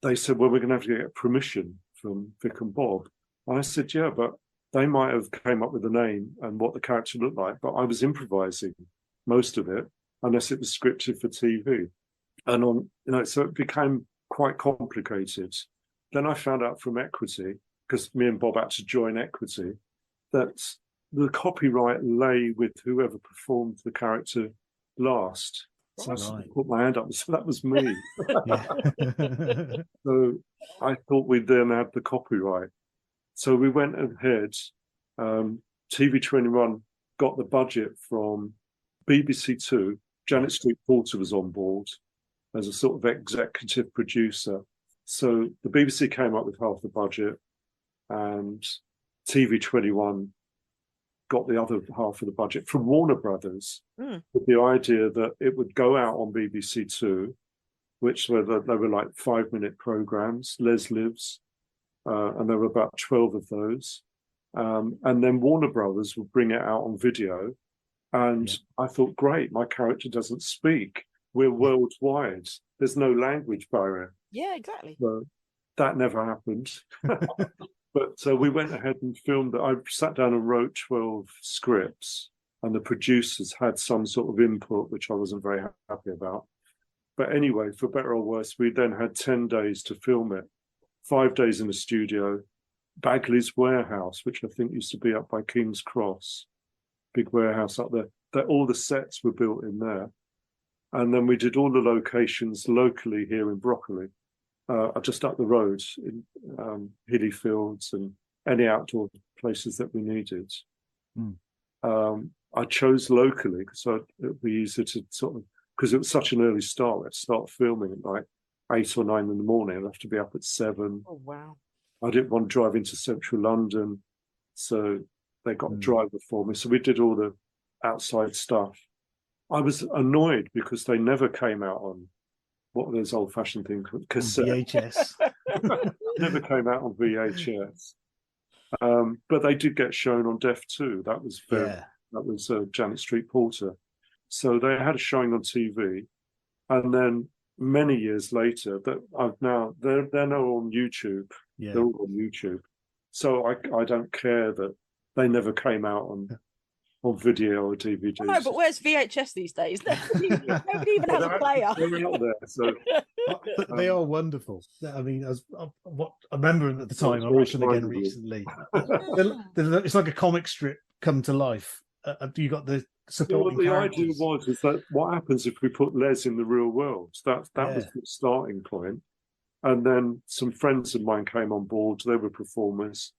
they said, well, we're going to have to get permission from Vic and Bob. And I said, yeah, but they might have came up with the name and what the character looked like, but I was improvising most of it, unless it was scripted for TV. And so it became quite complicated. Then I found out from Equity, because me and Bob had to join Equity, that the copyright lay with whoever performed the character last. So I put my hand up, so that was me. So I thought we then had the copyright. So we went ahead. TV21 got the budget from BBC Two. Janet Street Porter was on board as a sort of executive producer. So the BBC came up with half the budget, and TV21 got the other half of the budget from Warner Brothers, with the idea that it would go out on BBC Two, which they were like 5-minute programs, Les Lives, and there were about 12 of those. And then Warner Brothers would bring it out on video. And I thought, great, my character doesn't speak. We're worldwide. There's no language barrier. Yeah, exactly. So that never happened. But we went ahead and filmed it. I sat down and wrote 12 scripts, and the producers had some sort of input, which I wasn't very happy about. But anyway, for better or worse, we then had 10 days to film it. 5 days in the studio, Bagley's warehouse, which I think used to be up by King's Cross, big warehouse up there. That all the sets were built in there. And then we did all the locations locally here in Broccoli. Just up the road in hilly fields and any outdoor places that we needed. I chose locally because it would be easier to because it was such an early start. Let's start filming at like 8 or 9 in the morning. I'd have to be up at 7. Oh, wow. I didn't want to drive into central London, so they got a driver for me. So we did all the outside stuff. I was annoyed because they never came out on what those old-fashioned things called cassette. VHS. Never came out on VHS. But they did get shown on Def 2. That was Janet Street Porter. So they had a showing on TV, and then many years later, that they're now on YouTube. Yeah. They're all on YouTube. So I don't care that they never came out on video or DVD. Oh, no, but where's VHS these days? Nobody even has a player. They're out there, so they are wonderful. I mean, what I remember at the time, I watched them again recently. It's like a comic strip come to life. You got the supporting characters. The idea was that what happens if we put Les in the real world? That was the starting point. And then some friends of mine came on board. They were performers.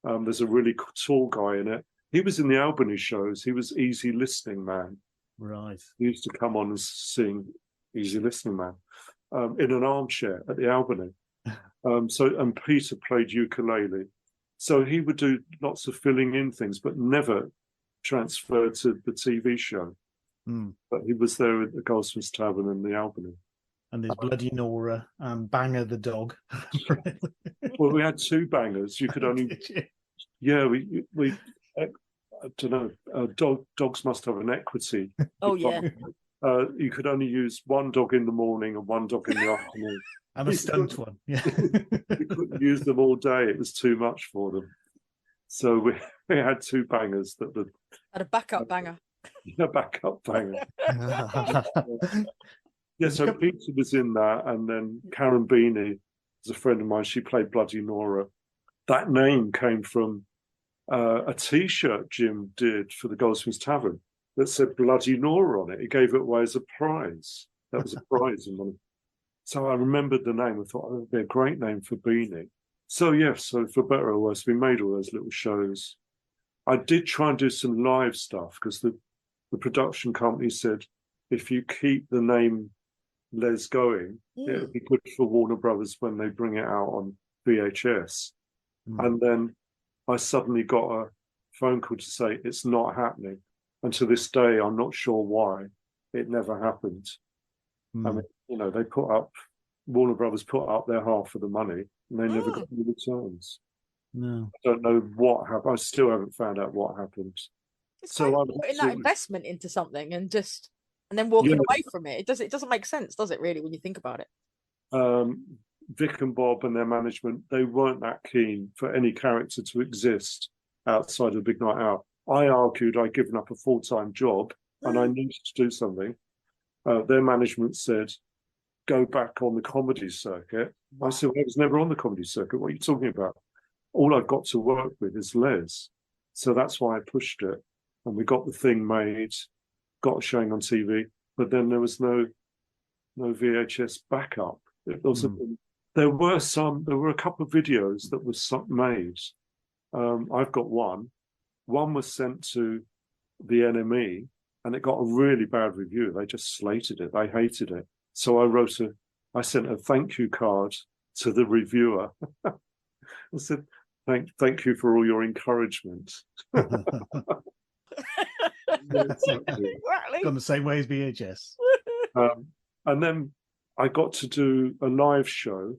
There's a really tall guy in it. He was in the Albany shows. He was Easy Listening Man. Right. He used to come on and sing Easy Listening Man in an armchair at the Albany. And Peter played ukulele. So he would do lots of filling in things, but never transferred to the TV show. But he was there at the Goldsmiths Tavern in the Albany. And there's Bloody Nora and Banger the dog. Well, we had 2 bangers. You could only... Yeah, we I don't know. Dogs must have an equity. Oh, yeah. You could only use 1 dog in the morning and 1 dog in the afternoon. And a stunt one. Yeah. You couldn't use them all day. It was too much for them. So we had 2 bangers that had a backup banger. a backup banger. Yeah, so Peter was in that, and then Karen Beanie was a friend of mine. She played Bloody Nora. That name came from a T-shirt Jim did for the Goldsmiths Tavern that said Bloody Nora on it. He gave it away as a prize. That was a prize. So I remembered the name. I thought, oh, that would be a great name for Beanie. So, yes, so for better or worse, we made all those little shows. I did try and do some live stuff because the production company said, if you keep the name Les going, it'll be good for Warner Brothers when they bring it out on VHS. And then I suddenly got a phone call to say it's not happening. And to this day, I'm not sure why it never happened. I mean, you know, Warner Brothers put up their half of the money and they never got any returns. No. I don't know what happened. I still haven't found out what happened. It's so like putting that investment into something and then walking away from it. It doesn't make sense, does it, really, when you think about it? Vic and Bob and their management, they weren't that keen for any character to exist outside of Big Night Out. I argued I'd given up a full-time job and I needed to do something. Their management said, go back on the comedy circuit. I said, well, I was never on the comedy circuit. What are you talking about? All I've got to work with is Les. So that's why I pushed it. And we got the thing made, got it showing on TV, but then there was no VHS backup. There were a couple of videos that were made. I've got one. One was sent to the NME, and it got a really bad review. They just slated it. They hated it. So I sent a thank you card to the reviewer. I said, thank you for all your encouragement. Exactly. Gone the same way as VHS. And then I got to do a live show,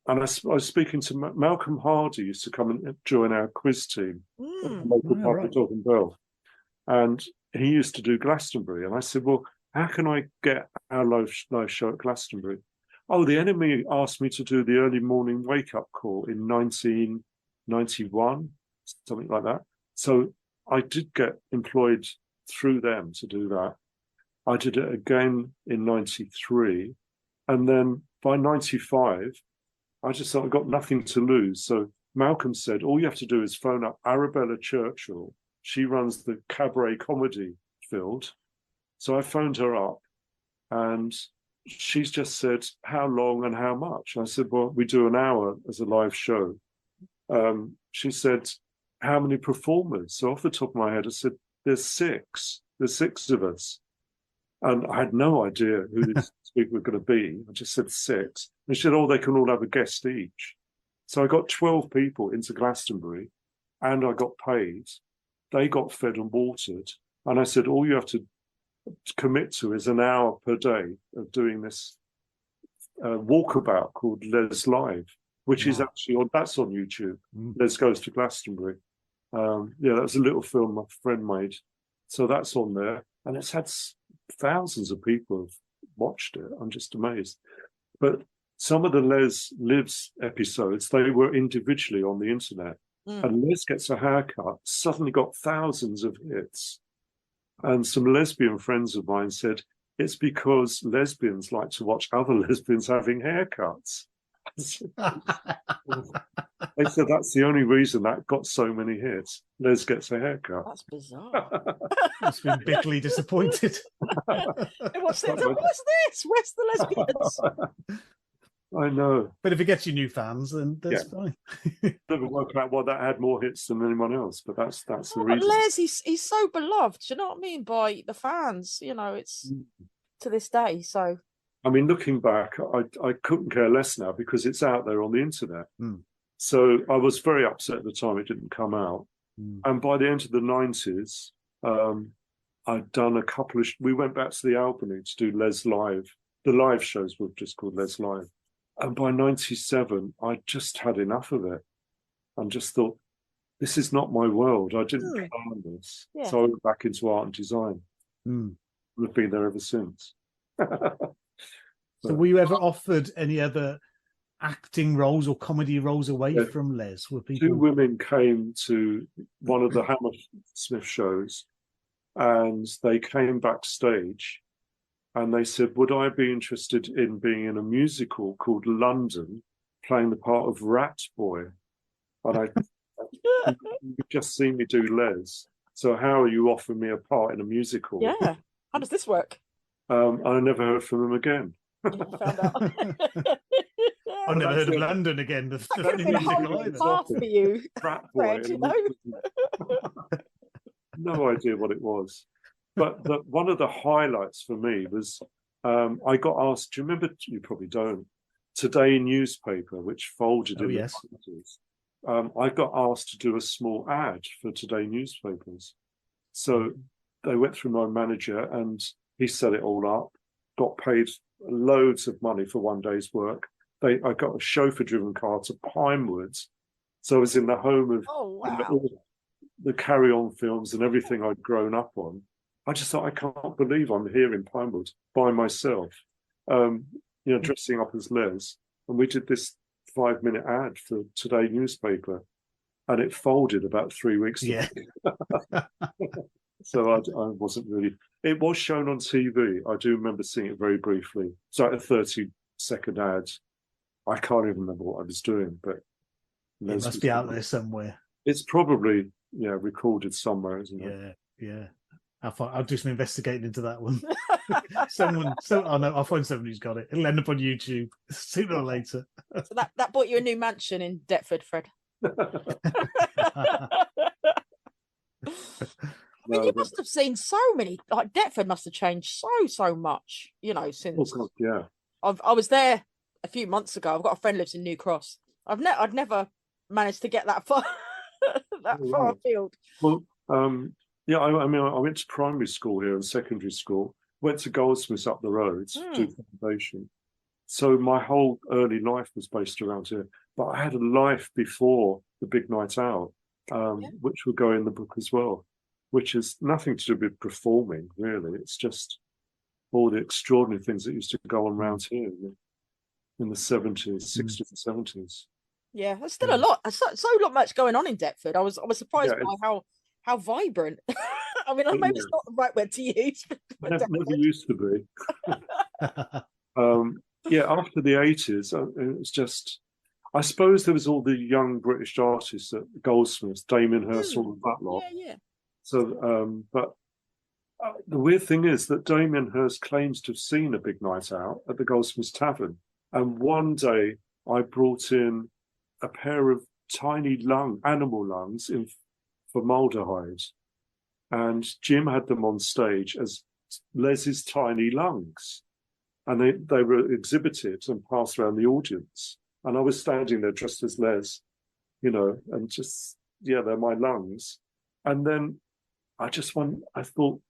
and I was speaking to Malcolm Hardy, used to come and join our quiz team at the local pub, the Dog and Bell, and he used to do Glastonbury. And I said, well, how can I get our live show at Glastonbury? Oh, the enemy asked me to do the early morning wake-up call in 1991, something like that. So I did get employed through them to do that. I did it again in 93. And then by 95, I just thought I got nothing to lose. So Malcolm said, all you have to do is phone up Arabella Churchill. She runs the cabaret comedy field. So I phoned her up and she's just said, how long and how much? I said, well, we do an hour as a live show. She said, how many performers? So off the top of my head, I said, there's six. There's six of us. And I had no idea who these people were going to be. I just said six. And she said, oh, they can all have a guest each. So I got 12 people into Glastonbury and I got paid. They got fed and watered. And I said, all you have to commit to is an hour per day of doing this walkabout called Les Live, which is actually that's on YouTube. Les Goes to Glastonbury. That was a little film my friend made. So that's on there. And it's had thousands of people have watched it. I'm just amazed. But some of the Les Lives episodes, they were individually on the internet. And Les Gets a Haircut suddenly got thousands of hits. And some lesbian friends of mine said, it's because lesbians like to watch other lesbians having haircuts. They said that's the only reason that got so many hits. Les Gets a Haircut. That's bizarre. Must have been bitterly disappointed. What's this? Where's the lesbians? I know. But if it gets you new fans, then that's fine. Never worked out why that had more hits than anyone else, but that's the reason. Les, he's so beloved, do you know what I mean, by the fans. You know, it's to this day. So I mean, looking back, I couldn't care less now because it's out there on the internet. So I was very upset at the time it didn't come out. And by the end of the 90s, I'd done a couple of... We went back to the Albany to do Les Live. The live shows were just called Les Live. And by 97, I just had enough of it and just thought, this is not my world. I didn't plan this. Yeah. So I went back into art and design. I've been there ever since. So were you ever offered any other acting roles or comedy roles away from Les? Were people... Two women came to one of the Hammersmith shows and they came backstage and they said, would I be interested in being in a musical called London, playing the part of Rat Boy? And you've just seen me do Les. So how are you offering me a part in a musical? Yeah. How does this work? I never heard from them again. You found out. I've never heard of London again. The That could have been a whole new path for you, Rat Boy. Fred, you know? No idea what it was. But one of the highlights for me was I got asked, do you remember, you probably don't, Today newspaper, which folded in yes. the 90s. I got asked to do a small ad for Today newspapers. So they went through my manager and he set it all up, got paid loads of money for one day's work. I got a chauffeur-driven car to Pinewoods. So I was in the home of all the Carry On films and everything I'd grown up on. I just thought, I can't believe I'm here in Pinewood by myself, dressing up as Les. And we did this 5-minute ad for Today newspaper, and it folded about 3 weeks later. So I wasn't really. It was shown on TV. I do remember seeing it very briefly. It's like a 30-second ad. I can't even remember what I was doing, but it must be out there somewhere. It's probably recorded somewhere, isn't it? Yeah. I'll do some investigating into that one. I'll find someone who's got it. It'll end up on YouTube sooner or later. So that bought you a new mansion in Deptford, Fred. I mean, you must have seen so many. Like Deptford must have changed so much. Since. Oh God, I was there a few months ago. I've got a friend who lives in New Cross. I'd never managed to get that far far afield. Well, I mean, I went to primary school here and secondary school. Went to Goldsmiths up the road to do foundation. So my whole early life was based around here. But I had a life before the big night out, which will go in the book as well, which is nothing to do with performing, really. It's just all the extraordinary things that used to go on around here in the 70s, 60s and 70s. Yeah, there's still a lot. So much going on in Deptford. I was surprised by how vibrant. I mean, maybe it's not the right word to use. Never used to be. After the 80s, it was just. I suppose there was all the young British artists at Goldsmiths, Damien Hirst, all of that lot. Yeah. So, but the weird thing is that Damien Hirst claims to have seen a big night out at the Goldsmiths Tavern. And one day I brought in a pair of tiny animal lungs in formaldehyde. And Jim had them on stage as Les's tiny lungs. And they were exhibited and passed around the audience. And I was standing there dressed as Les, and just, they're my lungs. And then I thought,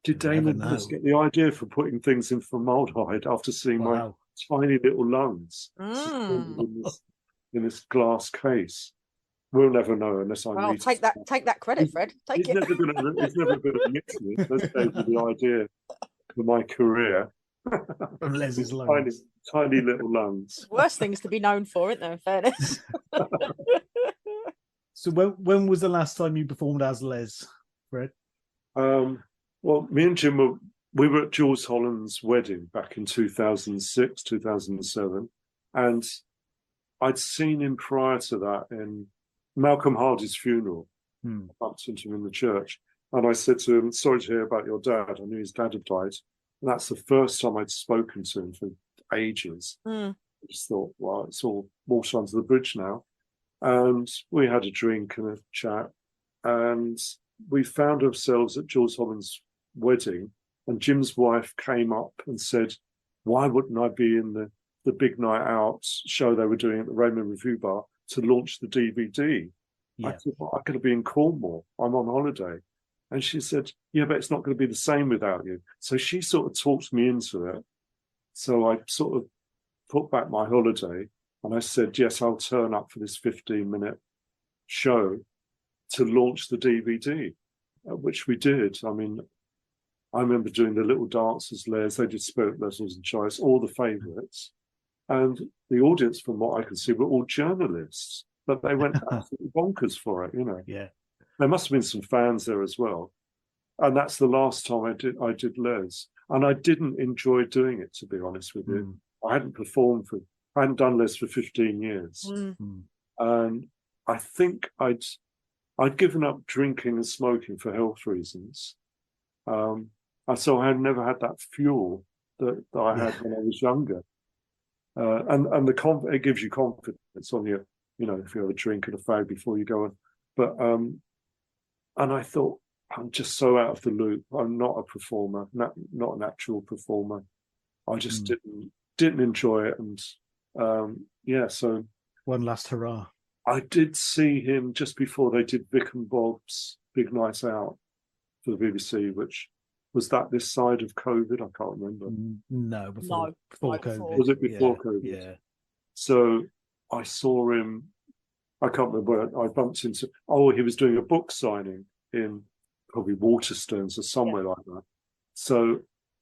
did Damon just get the idea for putting things in formaldehyde after seeing my tiny little lungs in this glass case? We'll never know unless I meet. Take that credit, Fred. He's never going to admit to it. That's gave me the idea for my career. From Les's lungs. Tiny little lungs. Worst things to be known for, isn't there, in fairness? So when was the last time you performed as Les, Fred? Well, me and Jim we were at Jules Holland's wedding back in 2006, 2007. And I'd seen him prior to that in Malcolm Hardy's funeral. I bumped into him in the church. And I said to him, sorry to hear about your dad. I knew his dad had died. And that's the first time I'd spoken to him for ages. I just thought, well, it's all water under the bridge now. And we had a drink and a chat. And we found ourselves at Jules Holland's wedding. And Jim's wife came up and said, why wouldn't I be in the big night out show they were doing at the Raymond Review Bar to launch the DVD? I said, well, I'm going to be in Cornwall. I'm on holiday. And she said, yeah, but it's not going to be the same without you. So she sort of talked me into it. So I sort of put back my holiday and I said, yes, I'll turn up for this 15-minute show to launch the DVD, which we did. I mean, I remember doing the little dances, Les, they did Spirit Lessons and Choice, all the favourites. And the audience, from what I could see, were all journalists, but they went absolutely bonkers for it, Yeah. There must have been some fans there as well. and that's the last time I did Les, and I didn't enjoy doing it, to be honest with you. I hadn't done Les for 15 years, and I think I'd given up drinking and smoking for health reasons. So I had never had that fuel that I had when I was younger. And it gives you confidence on your, if you have a drink and a fag before you go on. But and I thought, I'm just so out of the loop. I'm not a performer, not an actual performer. I just didn't enjoy it, and so one last hurrah. I did see him just before they did Vic and Bob's Big Night Out for the BBC, which was that this side of COVID. I can't remember. No, before COVID. Was it before COVID? Yeah. So I saw him. I can't remember where I bumped into. Oh, he was doing a book signing in probably Waterstones or somewhere like that. So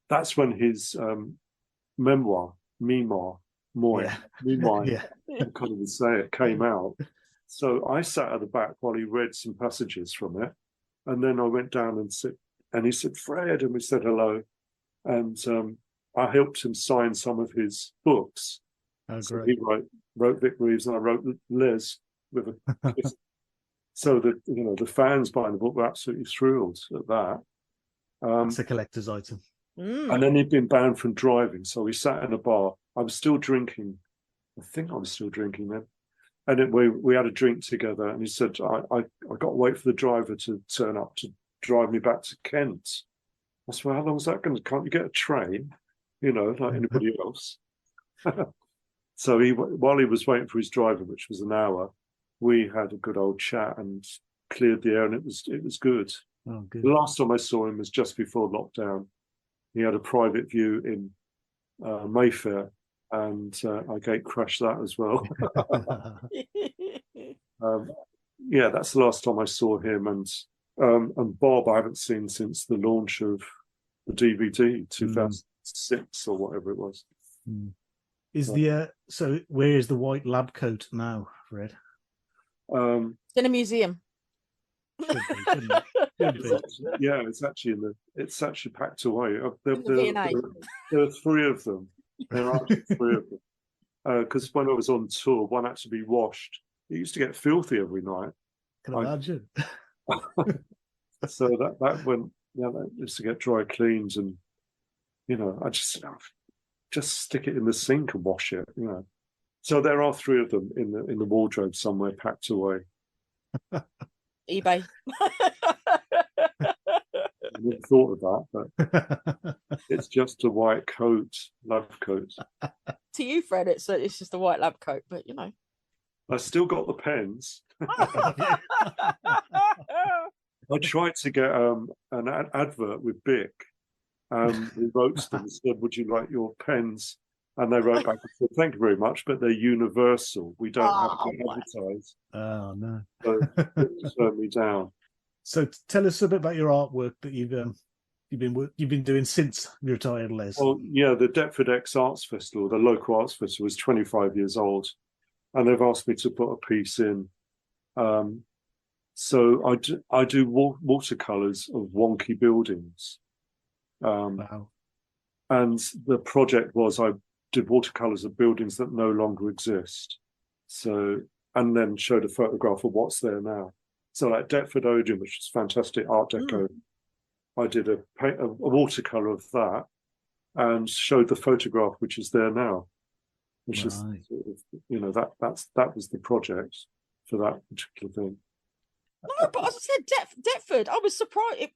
that's when his memoir, I can't even say it, came out. So I sat at the back while he read some passages from it, and then I went down and he said, "Fred," and we said hello, and I helped him sign some of his books. Oh, so great. he wrote Vic Reeves, and I wrote Les with a kiss. So that the fans buying the book were absolutely thrilled at that. It's a collector's item. And then he'd been banned from driving, so we sat in a bar. I was still drinking. I think I was still drinking then. And we had a drink together, and he said, I got to wait for the driver to turn up to drive me back to Kent. I said, well, how long is that going to? Can't you get a train? Like anybody else. So while he was waiting for his driver, which was an hour, we had a good old chat and cleared the air, and it was good. Oh, good. The last time I saw him was just before lockdown. He had a private view in Mayfair, and I gate crashed that as well. That's the last time I saw him, and Bob I haven't seen since the launch of the DVD 2006 or whatever it was. Is so where is the white lab coat now, Fred? It's in a museum. Should be. Yeah, it's actually packed away. There are three of them. There are three of them. Because when I was on tour, one had to be washed. It used to get filthy every night. Can imagine. So that went. That used to get dry cleans, and I just stick it in the sink and wash it. So there are three of them in the wardrobe somewhere, packed away. eBay. I never thought of that, but it's just a white coat, lab coat. To you, Fred, it's just a white lab coat, but I still got the pens. I tried to get an advert with Bic. We wrote to them and said, "Would you like your pens?" And they wrote back and said, "Thank you very much, but they're universal. We don't have to advertise." Oh no! So it turned me down. So tell us a bit about your artwork that you've been doing since you retired, Les. Well, yeah, the Deptford X Arts Festival, the local arts festival, is 25 years old, and they've asked me to put a piece in. So I do watercolors of wonky buildings. Wow! And the project was I did watercolors of buildings that no longer exist. So, and then showed a photograph of what's there now. So like Deptford Odeon, which is fantastic Art Deco, I did a watercolor of that and showed the photograph which is there now, which is sort of, that was the project for that particular thing. No, but as I said, Deptford, I was surprised.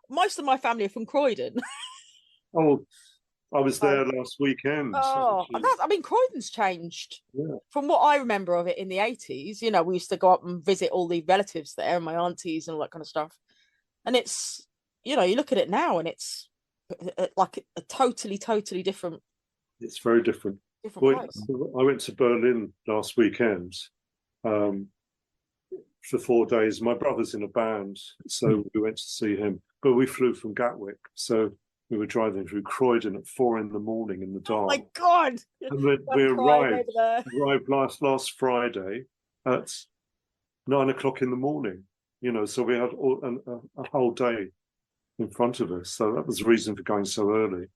Most of my family are from Croydon. Oh, I was there last weekend. Oh, Croydon's changed. Yeah. From what I remember of it in the 80s, we used to go up and visit all the relatives there and my aunties and all that kind of stuff. And it's, you look at it now and it's like a totally different. It's very different. Place. I went to Berlin last weekend for 4 days. My brother's in a band, so we went to see him. But we flew from Gatwick, so we were driving through Croydon at 4 a.m. in the dark. Oh my God! And we arrived last Friday at 9 o'clock in the morning. So we had a whole day in front of us. So that was the reason for going so early.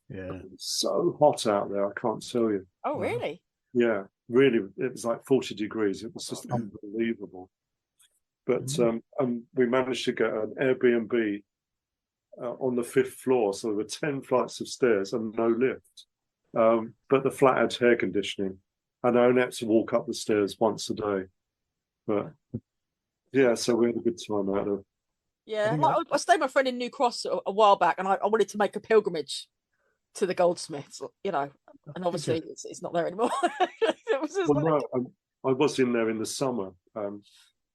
Yeah. It was so hot out there, I can't tell you. Oh, really? Yeah, really, it was like 40 degrees. It was just unbelievable. But we managed to get an Airbnb on the 5th floor. So there were 10 flights of stairs and no lift. But the flat had air conditioning, and I only had to walk up the stairs once a day. But yeah, so we had a good time out of. Yeah, like I stayed with my friend in New Cross a while back, and I wanted to make a pilgrimage to the goldsmiths, you know, and obviously it's not there anymore. It was just Well, no, I was in there in the summer,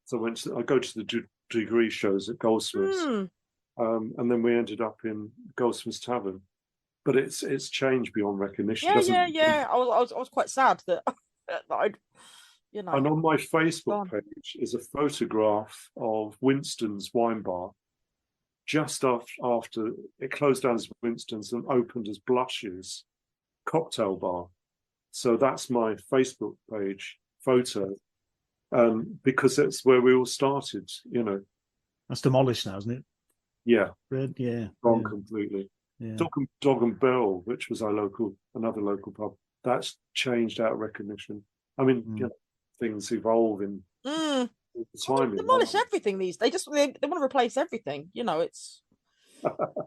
so I go to the degree shows at Goldsmiths, and then we ended up in Goldsmiths Tavern. But it's changed beyond recognition. Yeah. I was quite sad that I'd, you know. And on my Facebook page is a photograph of Winston's wine bar, just after it closed down as Winston's and opened as Blush's cocktail bar. So that's my Facebook page photo, because that's where we all started. You know, that's demolished now, isn't it? Yeah, Red, yeah, gone completely. Yeah. Dog and Bell, which was another local pub, that's changed out of recognition. I mean, you know, things evolve in time. They demolish everything these days. They want to replace everything. You know, it's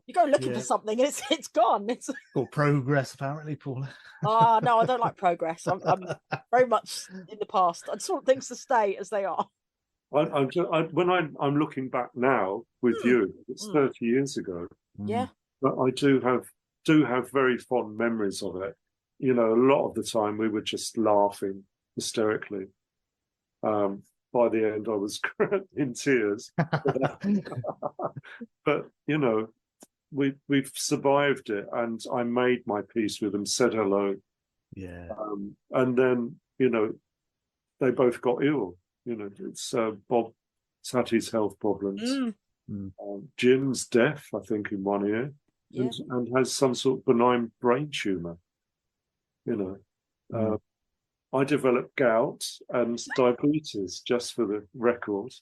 you go looking for something and it's gone. It's called progress, apparently, Paula. No, I don't like progress. I'm very much in the past. I just want things to stay as they are. When I'm looking back now with you, it's 30 years ago. Yeah. But I do have very fond memories of it. You know, a lot of the time we were just laughing hysterically. By the end, I was in tears. But you know, we've survived it, and I made my peace with them, said hello. Yeah. And then you know, they both got ill. You know, it's Bob's had his health problems. Jim's deaf, I think, in one ear. Yeah. And has some sort of benign brain tumor. You know, I developed gout and diabetes, just for the record.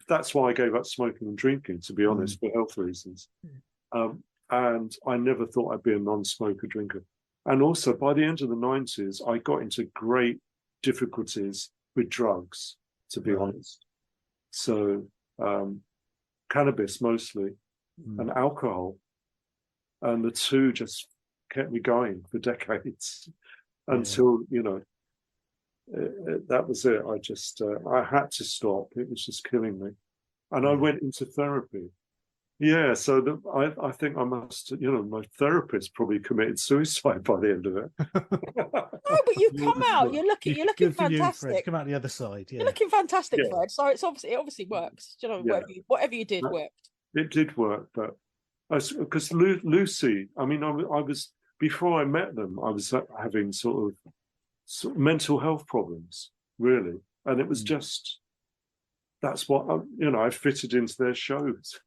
That's why I gave up smoking and drinking, to be honest, for health reasons. And I never thought I'd be a non-smoker drinker. And also, by the end of the 90s, I got into great difficulties with drugs, to be honest. So, cannabis mostly. And alcohol, and the two just kept me going for decades until you know that was it. I just I had to stop. It was just killing me, and I went into therapy. Yeah, so I think I must, you know, my therapist probably committed suicide by the end of it. No, but you've come out. You're looking fantastic. You come out the other side. Yeah. You're looking fantastic, Fred. So it obviously works. You know, whatever you did worked. It did work, but because Lucy, I mean, I was before I met them, I was having sort of mental health problems, really, and it was just that's what you know. I fitted into their shows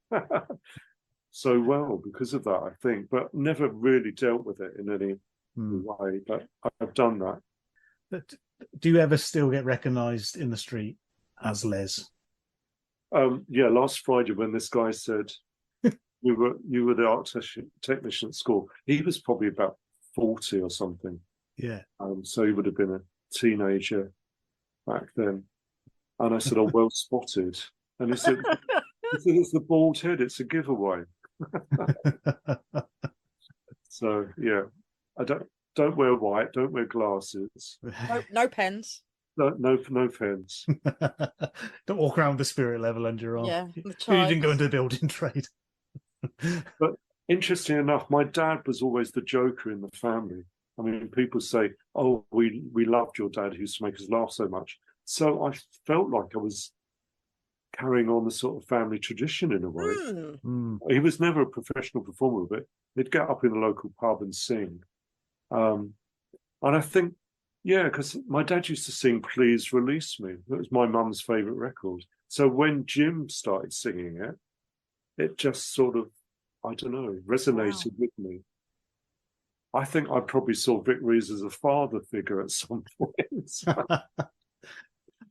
so well because of that, I think, but never really dealt with it in any way. But I've done that. But do you ever still get recognised in the street as Les? Yeah, last Friday when this guy said you were the art technician at school, he was probably about 40 or something. Yeah. So he would have been a teenager back then. And I said, "Oh, well spotted." And he said, "It's the bald head. It's a giveaway." So yeah, I don't wear white. Don't wear glasses. No pens. No pens. Don't walk around with the spirit level under your arm. Yeah, you didn't go into the building trade. But interesting enough, my dad was always the joker in the family. I mean, people say, "Oh, we loved your dad who used to make us laugh so much." So I felt like I was carrying on the sort of family tradition in a way. He was never a professional performer, but he'd get up in the local pub and sing. And I think, yeah, because my dad used to sing "Please Release Me." That was my mum's favourite record. So when Jim started singing it, it just sort of, I don't know, resonated with me. I think I probably saw Vic Reeves as a father figure at some point.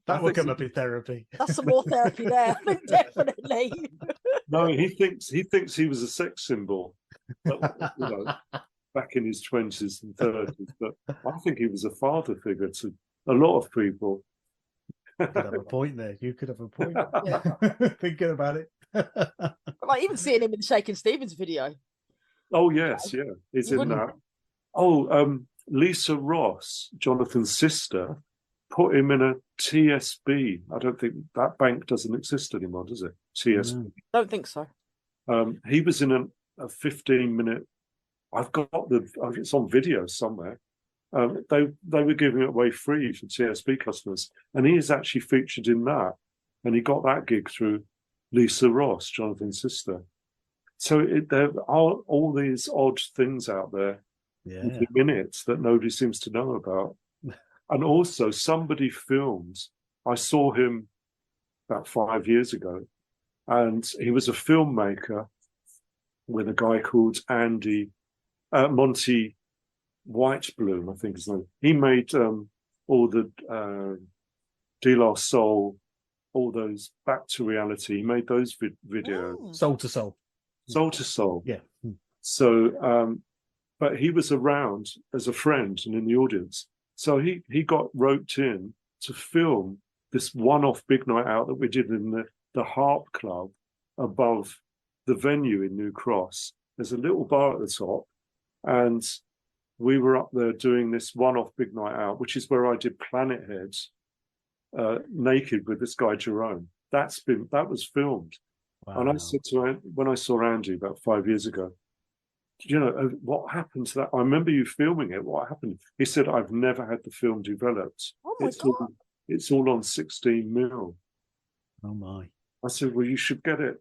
That will come up in therapy. That's some more therapy there, I think, definitely. No, he thinks he was a sex symbol, back in his 20s and 30s. But I think he was a father figure to a lot of people. You could have a point there. You could have a point. Yeah. Thinking about it. Like even seeing him in the Shakin' Stevens video. Oh yes, yeah, he's in that. Oh, Lisa Ross, Jonathan's sister, put him in a TSB. I don't think that bank doesn't exist anymore, does it? TSB. Don't think so. He was in a 15-minute. It's on video somewhere. They were giving it away free for TSB customers, and he is actually featured in that. And he got that gig through Lisa Ross, Jonathan's sister. So there are all these odd things out there in minutes that nobody seems to know about. And also, somebody filmed. I saw him about 5 years ago, and he was a filmmaker with a guy called Monty Whitebloom, I think his name. He made all the De La Soul, all those Back to Reality. He made those videos. Soul to Soul. Soul to Soul. Yeah. So, but he was around as a friend and in the audience. So he got roped in to film this one-off big night out that we did in the Harp Club above the venue in New Cross. There's a little bar at the top, and we were up there doing this one-off big night out, which is where I did Planet Heads naked with this guy Jerome. That was filmed. Wow. And I said to when I saw Andy about 5 years ago, what happened to that? I remember you filming it. What happened? He said, I've never had the film developed. Oh my God. It's all on 16mm. Oh my. I said, well, you should get it.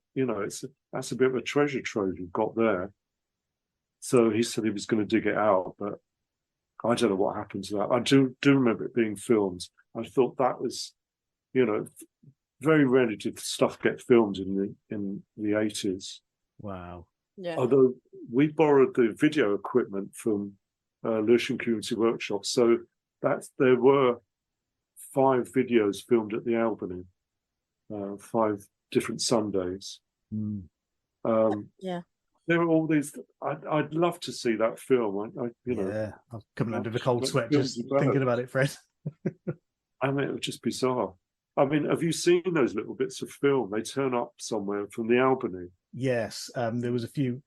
That's a bit of a treasure trove you've got there. So he said he was going to dig it out, but I don't know what happened to that. I do remember it being filmed. I thought that was, very rarely did stuff get filmed in the 80s. Wow. Yeah. Although we borrowed the video equipment from Lewisham Community Workshop, so there were 5 videos filmed at the Albany, 5 different Sundays. Mm. Yeah. There are all these. I'd love to see that film. Yeah, I'm coming under the cold sweat just thinking about it, Fred. I mean, it would just be bizarre. I mean, have you seen those little bits of film? They turn up somewhere from the Albany. Yes, there was a few.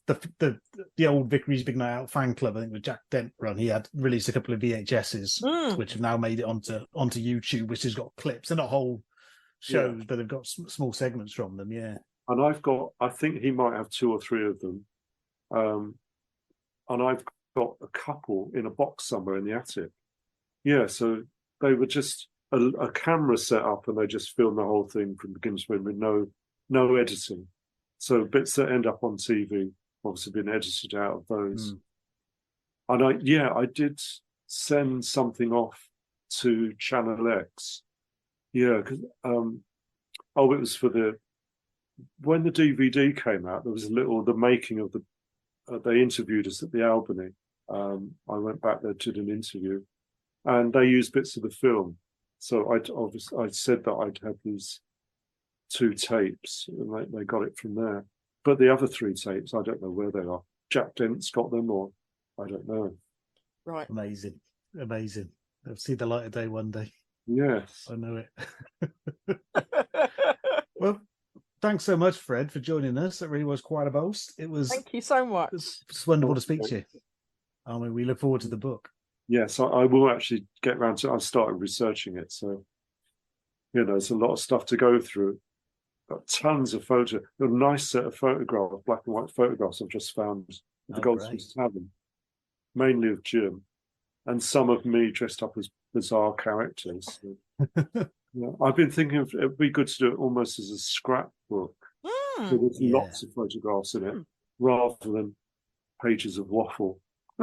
The old Vic Reeves Big Night Out fan club, I think, with Jack Dent run. He had released a couple of VHSs, which have now made it onto YouTube, which has got clips. They're not whole shows, but they've got small segments from them. Yeah. And I think he might have 2 or 3 of them. And I've got a couple in a box somewhere in the attic. Yeah, so they were just a camera set up, and they just filmed the whole thing from beginning to end with no editing. So bits that end up on TV obviously been edited out of those. And I did send something off to Channel X. Yeah, because it was for when the DVD came out, there was the making of they interviewed us at the Albany. I went back there, did an interview, and they used bits of the film. So I said that I'd had these 2 tapes, and they got it from there. But the other 3 tapes, I don't know where they are. Jack Dent's got them, or I don't know. Right. Amazing. They'll see the light of day one day. Yes. I know it. Well, thanks so much, Fred, for joining us. It really was quite a boast. Thank you so much. It's wonderful to speak to you. I mean, we look forward to the book. Yes, I will actually get around to it. I've started researching it. So, there's a lot of stuff to go through. Got tons of photos. A nice set of photographs, black and white photographs I've just found at the Goldsmiths Tavern, mainly of Jim, and some of me dressed up as bizarre characters. I've been thinking it'd be good to do it almost as a scrapbook. With lots of photographs in it, rather than pages of waffle.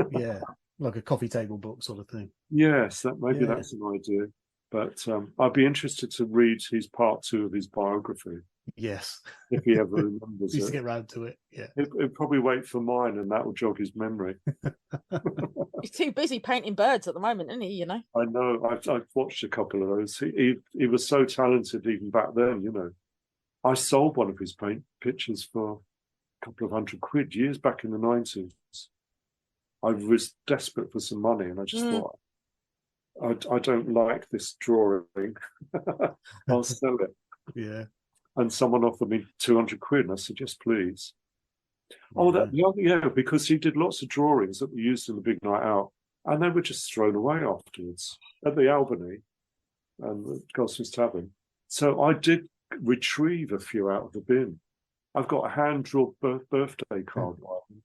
Yeah, like a coffee table book sort of thing. Yes, that's an idea. But I'd be interested to read his part 2 of his biography. Yes. if he ever remembers Needs to it. get round to it. Yeah. He'll probably wait for mine, and that will jog his memory. He's too busy painting birds at the moment, isn't he? You know. I know. I've watched a couple of those. He was so talented even back then. You know, I sold one of his paint pictures for a couple of £100 years back in the 90s. I was desperate for some money, and I just thought, I don't like this drawing. I'll sell it. Yeah. And someone offered me £200, and I said, yes, please. Yeah. Because he did lots of drawings that were used in the big night out, and they were just thrown away afterwards at the Albany and the Goldsmiths Tavern. So I did retrieve a few out of the bin. I've got a hand-drawn birthday card by him.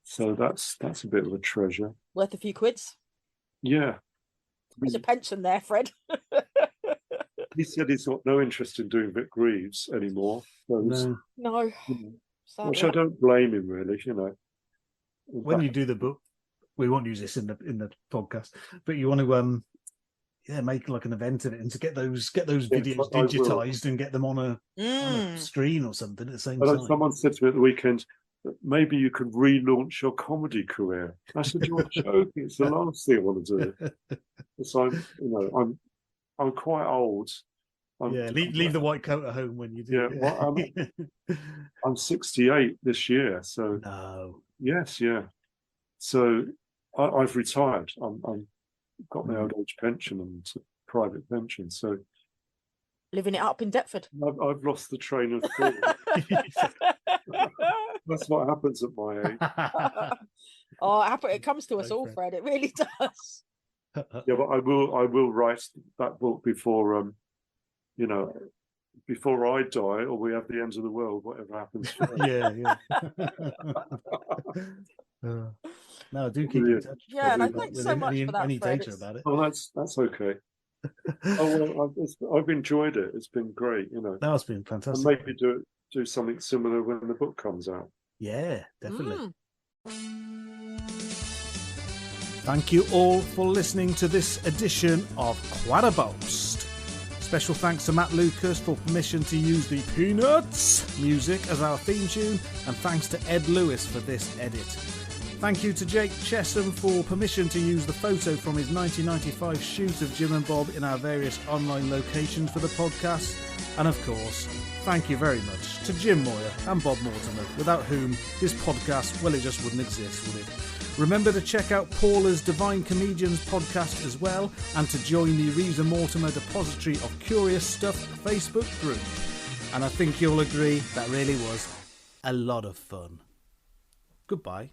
So that's a bit of a treasure. Worth a few quids. Yeah. There's a pension there, Fred. He said he's got no interest in doing Vic Reeves anymore. So No. which I don't blame him, really, you know. When you do the book, we won't use this in the podcast, but you want to make like an event of it and to get those videos digitized and get them on a screen or something at the same time. Someone said to me at the weekend, maybe you could relaunch your comedy career. I said, you're joking. It's the last thing I want to do. So I'm quite old. Leave the white coat at home when you do. Yeah, well, I'm 68 this year, so no. Yes, yeah. So I've retired. I'm got my old age pension and private pension. So living it up in Deptford. I've lost the train of thought. That's what happens at my age. It comes to us all, Fred. It really does. Yeah, but I will write that book before before I die or we have the end of the world, whatever happens. Yeah. No, do keep in touch. Yeah, and I thanks so much for that, any Fred. data about it. Oh, that's okay. I've enjoyed it. It's been great, you know. That's been fantastic. And maybe do something similar when the book comes out. Yeah, definitely. Thank you all for listening to this edition of Quite a Boast. Special thanks to Matt Lucas for permission to use the Peanuts music as our theme tune, and thanks to Ed Lewis for this edit. Thank you to Jake Chesham for permission to use the photo from his 1995 shoot of Jim and Bob in our various online locations for the podcast. And of course, thank you very much to Jim Moyer and Bob Mortimer, without whom this podcast, well, it just wouldn't exist, would it? Remember to check out Paula's Divine Comedians podcast as well, and to join the Reeves Mortimer Depository of Curious Stuff Facebook group. And I think you'll agree that really was a lot of fun. Goodbye.